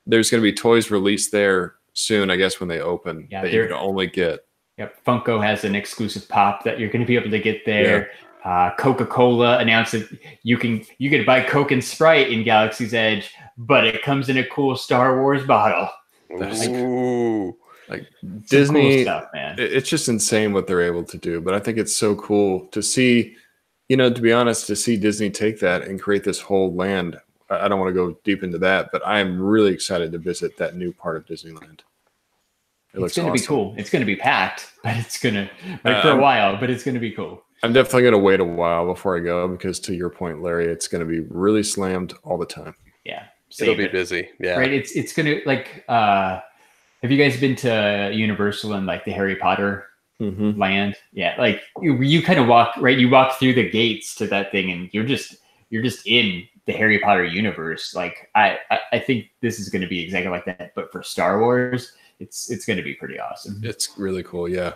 There's going to be toys released there soon, I guess, when they open that you can only get. Yep. Funko has an exclusive pop that you're going to be able to get there. Yeah. Coca-Cola announced that you could buy Coke and Sprite in Galaxy's Edge, but it comes in a cool Star Wars bottle. Ooh. Like Disney, cool stuff, man. It's just insane what they're able to do. But I think it's so cool to see, to be honest, to see Disney take that and create this whole land. I don't want to go deep into that, but I am really excited to visit that new part of Disneyland. It's going to be cool. It's going to be packed, but it's going to for a while, but it's going to be cool. I'm definitely going to wait a while before I go because, to your point, Larry, it's going to be really slammed all the time. Yeah, it'll be busy. Yeah, right. It's going to like. Have you guys been to Universal and like the Harry Potter land? Yeah, like you kind of walk right. You walk through the gates to that thing, and you're just in the Harry Potter universe. Like I think this is going to be exactly like that, but for Star Wars, it's going to be pretty awesome. It's really cool. Yeah.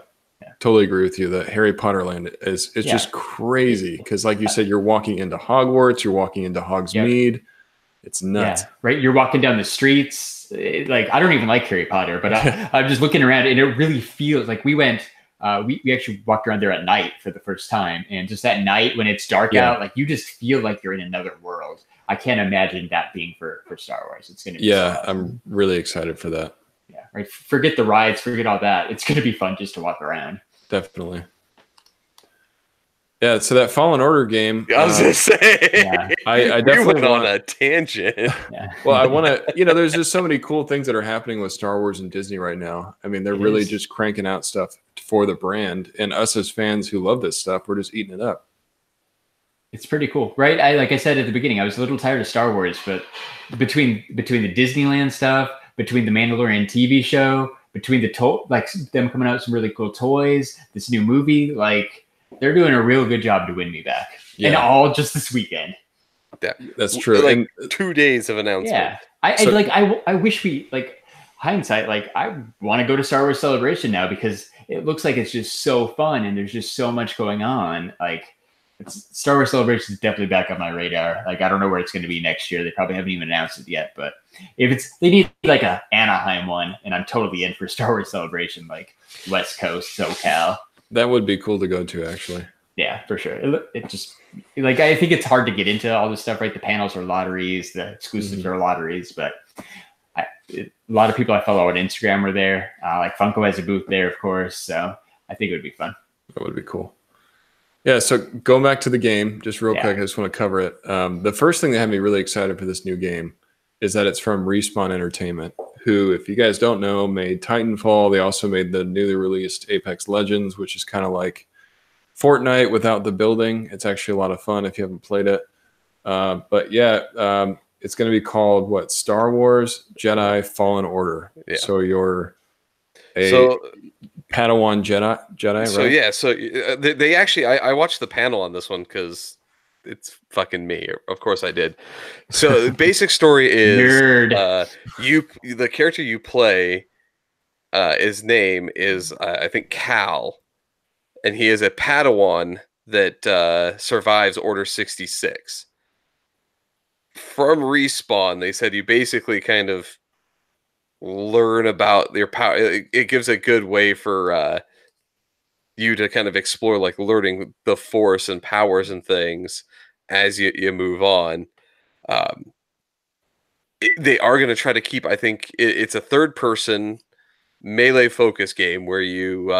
Totally agree with you. The Harry Potter land is just crazy because, like you said, you're walking into Hogwarts, you're walking into Hogsmeade. It's nuts. Yeah, right? You're walking down the streets. Like, I don't even like Harry Potter, but I'm just looking around, and it really feels like we went. We actually walked around there at night for the first time, and just at night when it's dark out, like you just feel like you're in another world. I can't imagine that being for Star Wars. It's going to be so awesome. I'm really excited for that. Yeah, right. Forget the rides, forget all that. It's going to be fun just to walk around. Definitely. Yeah, so that Fallen Order game. I was going to say, I definitely went on a tangent. Yeah. Well, I want to, there's just so many cool things that are happening with Star Wars and Disney right now. I mean, they're really just cranking out stuff for the brand, and us as fans who love this stuff, we're just eating it up. It's pretty cool, right? Like I said at the beginning, I was a little tired of Star Wars, but between the Disneyland stuff, between the Mandalorian TV show, between like them coming out with some really cool toys, this new movie, like they're doing a real good job to win me back, and all just this weekend. Yeah, that's true. Like 2 days of announcement. Yeah, I wish we like hindsight. Like I want to go to Star Wars Celebration now because it looks like it's just so fun and there's just so much going on. Like Star Wars Celebration is definitely back on my radar. Like I don't know where it's going to be next year. They probably haven't even announced it yet. But if they need like a Anaheim one, and I'm totally in for Star Wars Celebration, like West Coast, SoCal. That would be cool to go to, actually. Yeah, for sure. It just like I think it's hard to get into all this stuff, right? The panels are lotteries, the exclusives are lotteries, but a lot of people I follow on Instagram are there. Like Funko has a booth there, of course. So I think it would be fun. That would be cool. Yeah. So going back to the game, just real quick, I just want to cover it. The first thing that had me really excited for this new game is that it's from Respawn Entertainment, who, if you guys don't know, made Titanfall. They also made the newly released Apex Legends, which is kind of like Fortnite without the building. It's actually a lot of fun if you haven't played it. But yeah, it's going to be called what? Star Wars Jedi Fallen Order. Yeah. So you're a Padawan Jedi, so right? Yeah, so they actually, I watched the panel on this one because it's fucking me. Of course I did. So the basic story is the character you play, his name is I think Cal, and he is a Padawan that survives Order 66. From Respawn, they said you basically kind of learn about your power. It gives a good way for you to kind of explore, like learning the Force and powers and things as you move on. They are going to try to keep, I think it's a third-person melee focus game where you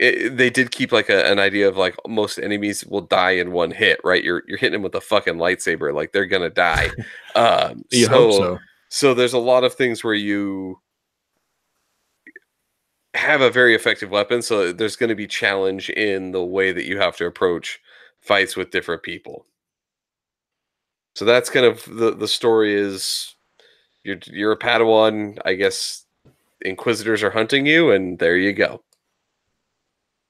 they did keep like an idea of like most enemies will die in one hit, right? You're hitting them with a fucking lightsaber, like they're gonna die. You hope so. So there's a lot of things where you have a very effective weapon. So there's going to be challenge in the way that you have to approach fights with different people. So that's kind of the story is you're a Padawan. I guess Inquisitors are hunting you, and there you go.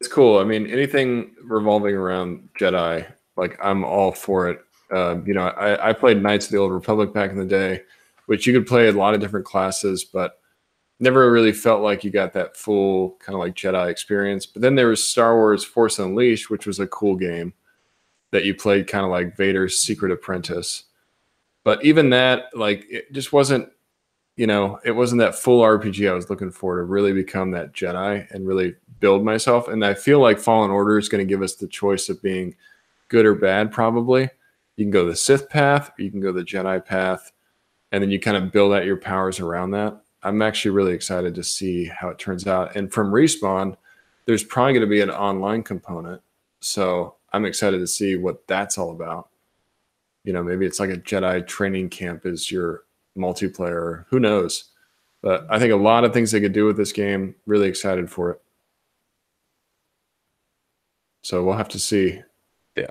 It's cool. I mean, anything revolving around Jedi, like I'm all for it. I played Knights of the Old Republic back in the day, which you could play a lot of different classes, but never really felt like you got that full kind of like Jedi experience. But then there was Star Wars Force Unleashed, which was a cool game that you played kind of like Vader's Secret Apprentice. But even that, like, it just wasn't, it wasn't that full RPG I was looking for to really become that Jedi and really build myself. And I feel like Fallen Order is going to give us the choice of being good or bad, probably. You can go the Sith path, or you can go the Jedi path, and then you kind of build out your powers around that. I'm actually really excited to see how it turns out. And from Respawn, there's probably going to be an online component. So I'm excited to see what that's all about. Maybe it's like a Jedi training camp is your multiplayer. Who knows? But I think a lot of things they could do with this game. Really excited for it. So we'll have to see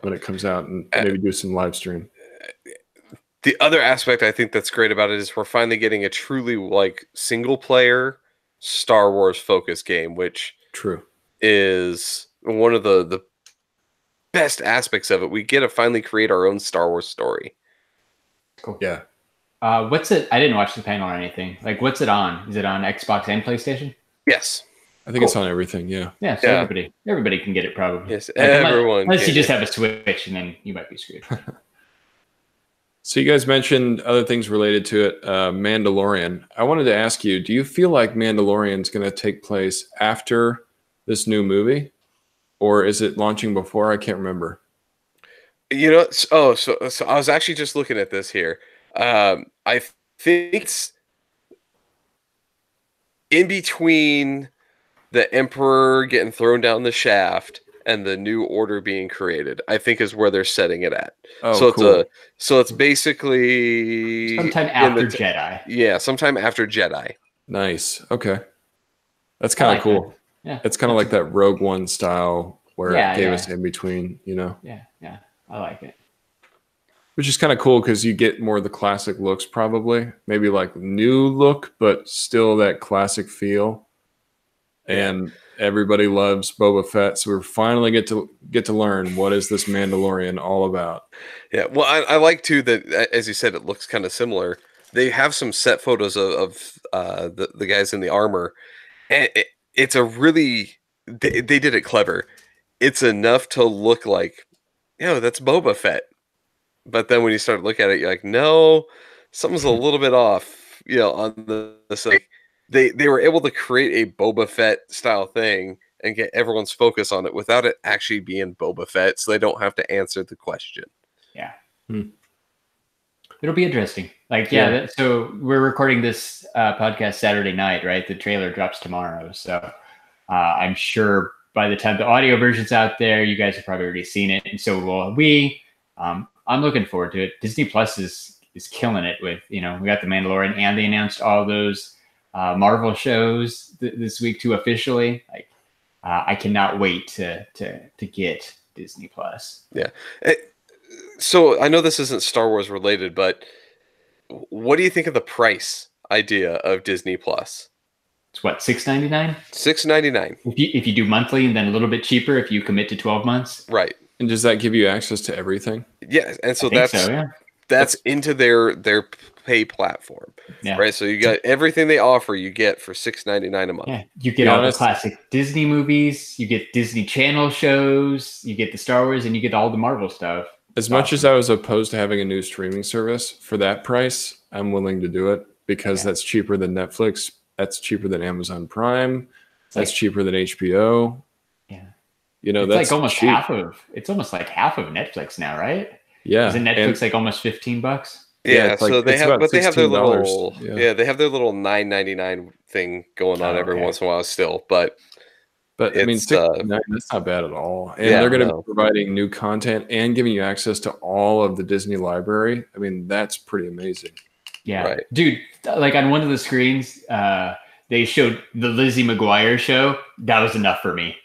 when it comes out and maybe do some live stream. The other aspect I think that's great about it is we're finally getting a truly like single player Star Wars focused game, which is one of the best aspects of it. We get to finally create our own Star Wars story. Cool. Yeah. What's it? I didn't watch the panel or anything. Like, what's it on? Is it on Xbox and PlayStation? Yes. I think it's on everything. Yeah. Yeah. So everybody can get it probably. Yes. Like, everyone. Unless you just have a Switch, and then you might be screwed. So you guys mentioned other things related to it. Mandalorian. I wanted to ask you, do you feel like Mandalorian is going to take place after this new movie? Or is it launching before? I can't remember. So I was actually just looking at this here. I think it's in between the Emperor getting thrown down the shaft and the New Order being created, I think is where they're setting it at. Oh, so cool. It's basically sometime after Jedi. Yeah, sometime after Jedi. Nice. Okay. That's kind of cool. Yeah. It's kind of like that Rogue One style where Yeah, it gave yeah. us in between, you know? Yeah, yeah. I like it. Which is kind of cool because you get more of the classic looks, probably. Maybe like new look, but still that classic feel. And everybody loves Boba Fett, so we finally get to learn what is this Mandalorian all about. Yeah, well, I like too that, as you said, it looks kind of similar. They have some set photos of the guys in the armor, and it's a really they did it clever. It's enough to look like, that's Boba Fett. But then when you start looking at it, you're like, no, something's a little bit off. On this, like they were able to create a Boba Fett style thing and get everyone's focus on it without it actually being Boba Fett, so they don't have to answer the question. Yeah. It'll be interesting. Like, so we're recording this podcast Saturday night, right? The trailer drops tomorrow. So I'm sure by the time the audio version's out there, you guys have probably already seen it. And so will we. I'm looking forward to it. Disney Plus is killing it with, we got The Mandalorian, and they announced all those Marvel shows this week too officially. Like, I cannot wait to get Disney Plus. Yeah. So I know this isn't Star Wars related, but what do you think of the price idea of Disney Plus? It's what, $6.99? $6.99. If you do monthly, and then a little bit cheaper if you commit to 12 months. Right. And does that give you access to everything? Yeah, and so that's into their pay platform. Yeah. Right. So you got everything they offer, you get for $6.99 a month. Yeah. You get all the classic Disney movies, you get Disney Channel shows, you get the Star Wars, and you get all the Marvel stuff. As much as I was opposed to having a new streaming service, for that price, I'm willing to do it because that's cheaper than Netflix. That's cheaper than Amazon Prime. That's cheaper than HBO. Yeah. That's like almost cheap. It's almost like half of Netflix now, right? Yeah. Isn't Netflix like almost $15? Yeah, so they have their little they have their little $9.99 thing going on every once in a while still, but I mean, that's not bad at all. And they're going to be providing new content and giving you access to all of the Disney library. I mean, that's pretty amazing. Yeah, right. Dude, like on one of the screens, they showed the Lizzie McGuire show. That was enough for me.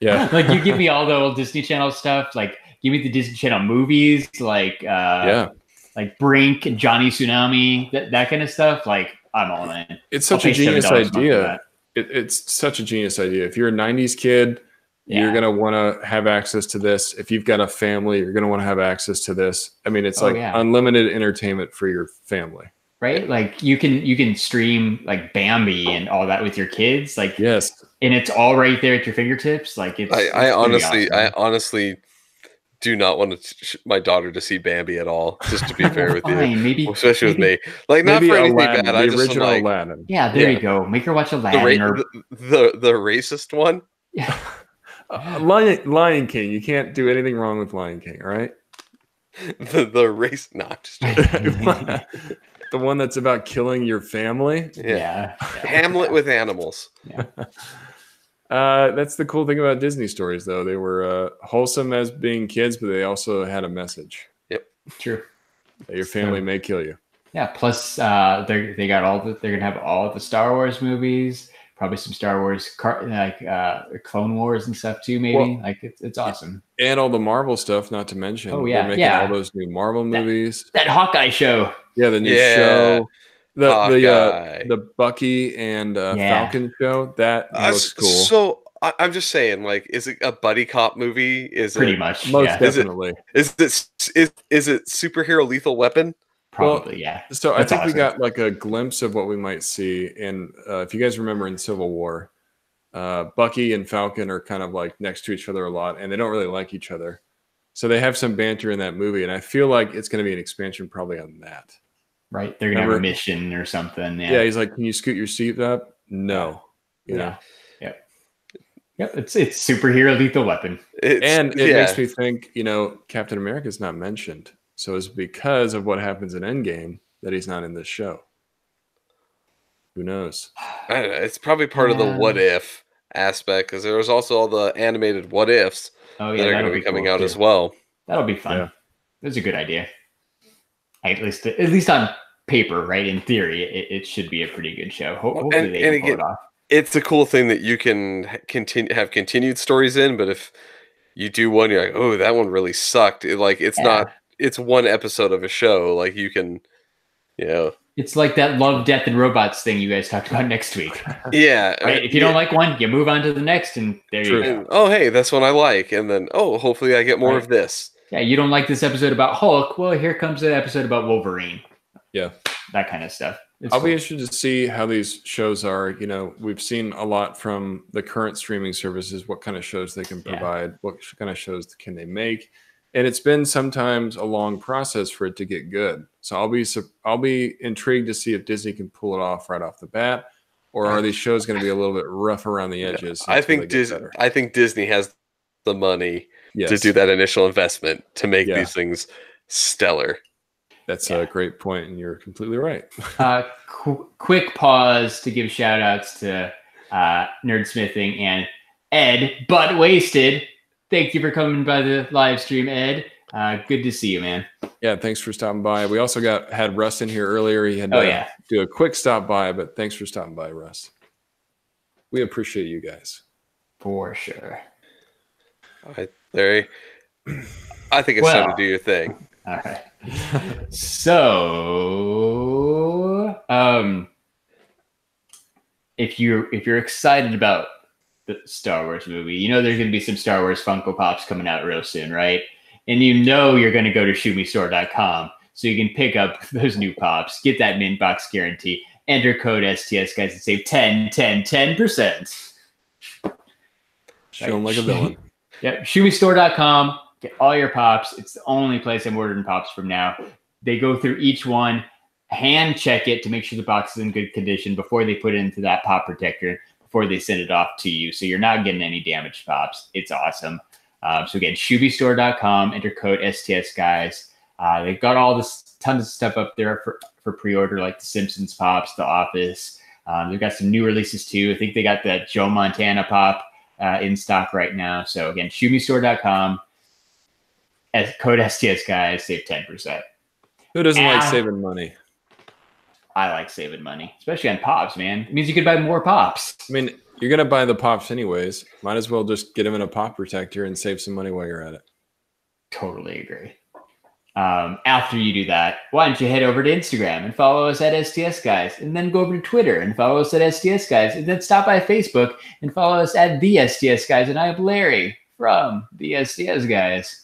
Yeah. Like, you give me all the old Disney Channel stuff. Like, give me the Disney Channel movies, like like Brink and Johnny Tsunami, that kind of stuff. Like, I'm all in. It's such a genius idea. It's such a genius idea. If you're a 90s kid, you're going to want to have access to this. If you've got a family, you're going to want to have access to this. I mean, it's unlimited entertainment for your family. Right? Like, you can stream like Bambi and all that with your kids. Like, yes. And it's all right there at your fingertips. Like, I honestly do not want my daughter to see Bambi at all, just to be fair with you. Especially with me. Like, not for anything bad. The original Aladdin. Yeah, there you go. Make her watch Aladdin. The racist one? Yeah. Lion King. You can't do anything wrong with Lion King, all right? The race... No, just the one that's about killing your family? Yeah. Hamlet with animals. Yeah. That's the cool thing about Disney stories, though. They were wholesome as being kids, but they also had a message. Yep, true. That your family may kill you. Yeah. Plus, they got they're gonna have all the Star Wars movies, probably some Star Wars Clone Wars and stuff too. Maybe it's awesome. And all the Marvel stuff, not to mention. Oh yeah, they're making all those new Marvel movies. That Hawkeye show. Yeah, the new show. The Bucky and Falcon show, that looks cool. So I'm just saying, like, is it a buddy cop movie? Pretty much, most definitely. Is it superhero Lethal Weapon? Probably, yeah. So I think we got like a glimpse of what we might see. And if you guys remember in Civil War, Bucky and Falcon are kind of like next to each other a lot, and they don't really like each other. So they have some banter in that movie, and I feel like it's going to be an expansion probably on that. Right, they're gonna have a mission or something. Yeah, he's like, "Can you scoot your seat up?" No, Yep. It's superhero Lethal Weapon, and it makes me think. Captain America's not mentioned, so it's because of what happens in Endgame that he's not in this show. Who knows? I don't know. It's probably part of the what if aspect, because there was also all the animated what ifs that are going to be coming out as well. That'll be fun. Yeah. That's a good idea. At least on paper, right? In theory, it should be a pretty good show. Hopefully they can pull it off. it's a cool thing that you can have continued stories in, but if you do one, you're like, oh, that one really sucked. It's not. Yeah. It's one episode of a show. Like you can, you know. It's like that Love, Death, and Robots thing you guys talked about next week. Yeah. Right? If you don't like one, you move on to the next, and there you go. And, oh, hey, that's one I like, and then hopefully I get more of this. Yeah, you don't like this episode about Hulk. Well, here comes an episode about Wolverine. Yeah, that kind of stuff. I'll be interested to see how these shows are. You know, we've seen a lot from the current streaming services, what kind of shows they can provide, what kind of shows can they make. And it's been sometimes a long process for it to get good. So I'll be intrigued to see if Disney can pull it off right off the bat, or are these shows going to be a little bit rough around the edges? I think Disney has the money to do that initial investment to make these things stellar. That's a great point, and you're completely right. Quick pause to give shout outs to Nerdsmithing and Ed, Butt Wasted. Thank you for coming by the live stream, Ed. Good to see you, man. Yeah, thanks for stopping by. We also had Russ in here earlier. He had to do a quick stop by, but thanks for stopping by, Russ. We appreciate you guys. For sure. All right, Larry. I think it's time to do your thing. All right. So, if you're excited about the Star Wars movie, you know there's going to be some Star Wars Funko Pops coming out real soon, right? And you know you're going to go to shumistore.com so you can pick up those new pops, get that mint box guarantee, enter code STS Guys and save 10%. Show them like a villain. Yep, shumistore.com. Get all your pops. It's the only place I'm ordering pops from now. They go through each one, hand check it to make sure the box is in good condition before they put it into that pop protector, before they send it off to you. So you're not getting any damaged pops. It's awesome. So again, shumistore.com, enter code STS Guys. They've got all this tons of stuff up there for pre-order, like the Simpsons pops, The Office. They've got some new releases too. I think they got the Joe Montana pop in stock right now. So again, shumistore.com. Code STS Guys, save 10%. Who doesn't like saving money? I like saving money, especially on pops, man. It means you could buy more pops. I mean, you're going to buy the pops anyways. Might as well just get them in a pop protector and save some money while you're at it. Totally agree. After you do that, why don't you head over to Instagram and follow us at STS Guys, and then go over to Twitter and follow us at STS Guys, and then stop by Facebook and follow us at the STS Guys. And I am Larry from the STS Guys.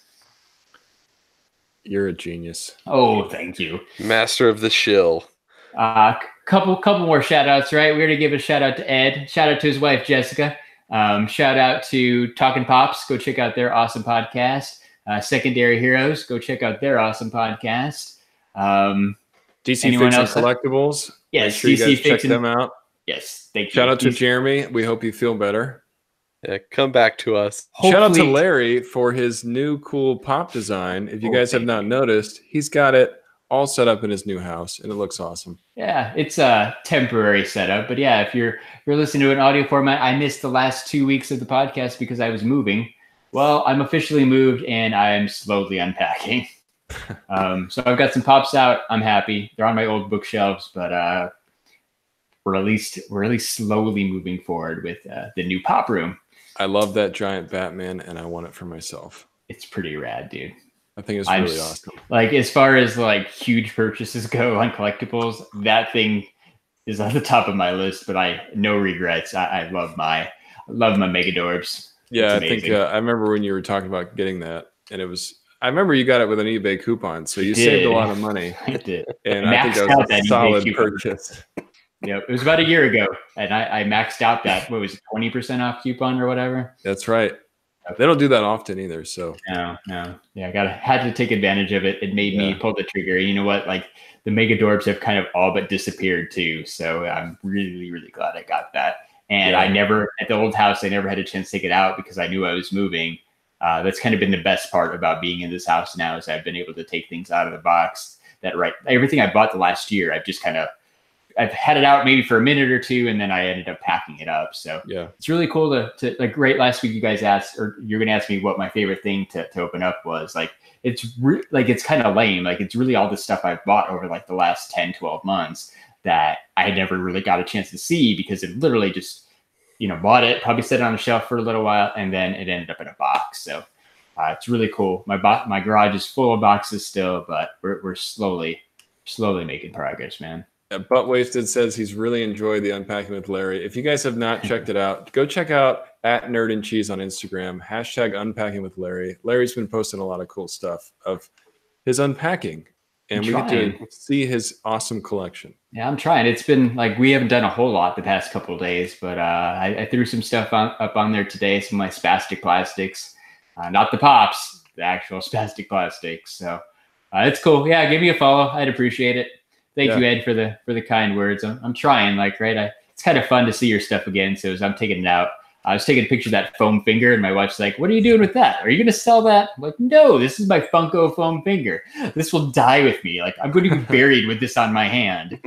You're a genius. Oh, thank you. Master of the shill. Couple more shout outs, right? We're going to give a shout out to Ed. Shout out to his wife, Jessica. Shout out to Talking Pops. Go check out their awesome podcast. Secondary Heroes. Go check out their awesome podcast. DC Fixing Collectibles. Yes, make sure you guys check them out. Yes, thank you. Shout out to Jeremy. We hope you feel better. Yeah, come back to us. Hopefully. Shout out to Larry for his new cool pop design. If you guys have not noticed, he's got it all set up in his new house, and it looks awesome. Yeah, it's a temporary setup, but yeah, if you're listening to an audio format, I missed the last 2 weeks of the podcast because I was moving. Well, I'm officially moved, and I'm slowly unpacking. So I've got some pops out. I'm happy. They're on my old bookshelves, but we're at least slowly moving forward with the new pop room. I love that giant Batman, and I want it for myself. It's pretty rad, dude. I think it's really awesome. Like, as far as like huge purchases go on collectibles, that thing is on the top of my list. But no regrets. I love my Megadorbs. Yeah, I think I remember when you were talking about getting that, and it was. I remember you got it with an eBay coupon, so you saved a lot of money. I did, and I think that was a solid purchase. Yep, it was about a year ago, and I maxed out that 20% off coupon or whatever. That's right. They don't do that often either. So no, yeah, had to take advantage of it. It made me pull the trigger. You know what? Like the Megadorbs have kind of all but disappeared too. So I'm really, really glad I got that. And I never at the old house, I never had a chance to take it out because I knew I was moving. That's kind of been the best part about being in this house now is I've been able to take things out of the box. Everything I bought the last year, I've had it out maybe for a minute or two, and then I ended up packing it up. So it's really cool to like. Right, last week you guys asked, or you're gonna ask me what my favorite thing to open up was. Like it's it's kind of lame. Like it's really all the stuff I've bought over like the last 10, 12 months that I had never really got a chance to see because it literally just bought it, probably set it on a shelf for a little while, and then it ended up in a box. So it's really cool. My garage is full of boxes still, but we're slowly making progress, man. Butt Wasted says he's really enjoyed the Unpacking with Larry. If you guys have not checked it out, go check out @NerdandCheese on Instagram, #Unpacking with Larry. Larry's been posting a lot of cool stuff of his unpacking, and we get to see his awesome collection. Yeah, I'm trying. It's been like we haven't done a whole lot the past couple of days, but I threw some stuff up on there today, some of my spastic plastics, not the pops, the actual spastic plastics. So it's cool. Yeah, give me a follow. I'd appreciate it. Thank you, Ed, for the kind words. I'm trying, it's kind of fun to see your stuff again. So as I'm taking it out, I was taking a picture of that foam finger, and my wife's like, "What are you doing with that? Are you going to sell that?" I'm like, "No, this is my Funko foam finger. This will die with me. Like, I'm going to be buried with this on my hand."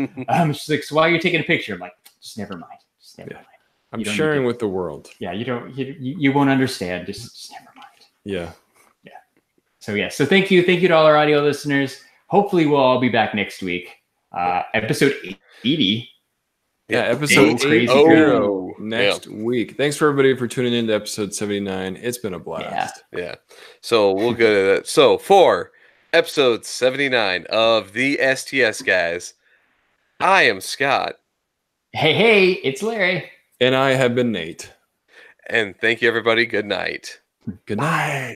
She's like, "So why are you taking a picture?" I'm like, "Just never mind. Just never mind. I'm sharing with the world." Yeah, you won't understand. Just never mind. Yeah. So thank you to all our audio listeners. Hopefully, we'll all be back next week. Episode 80. Yeah, episode 80 next week. Thanks for everybody for tuning in to episode 79. It's been a blast. Yeah. So we'll go to that. So for episode 79 of the STS Guys, I am Scott. Hey, it's Larry. And I have been Nate. And thank you, everybody. Good night. Good night.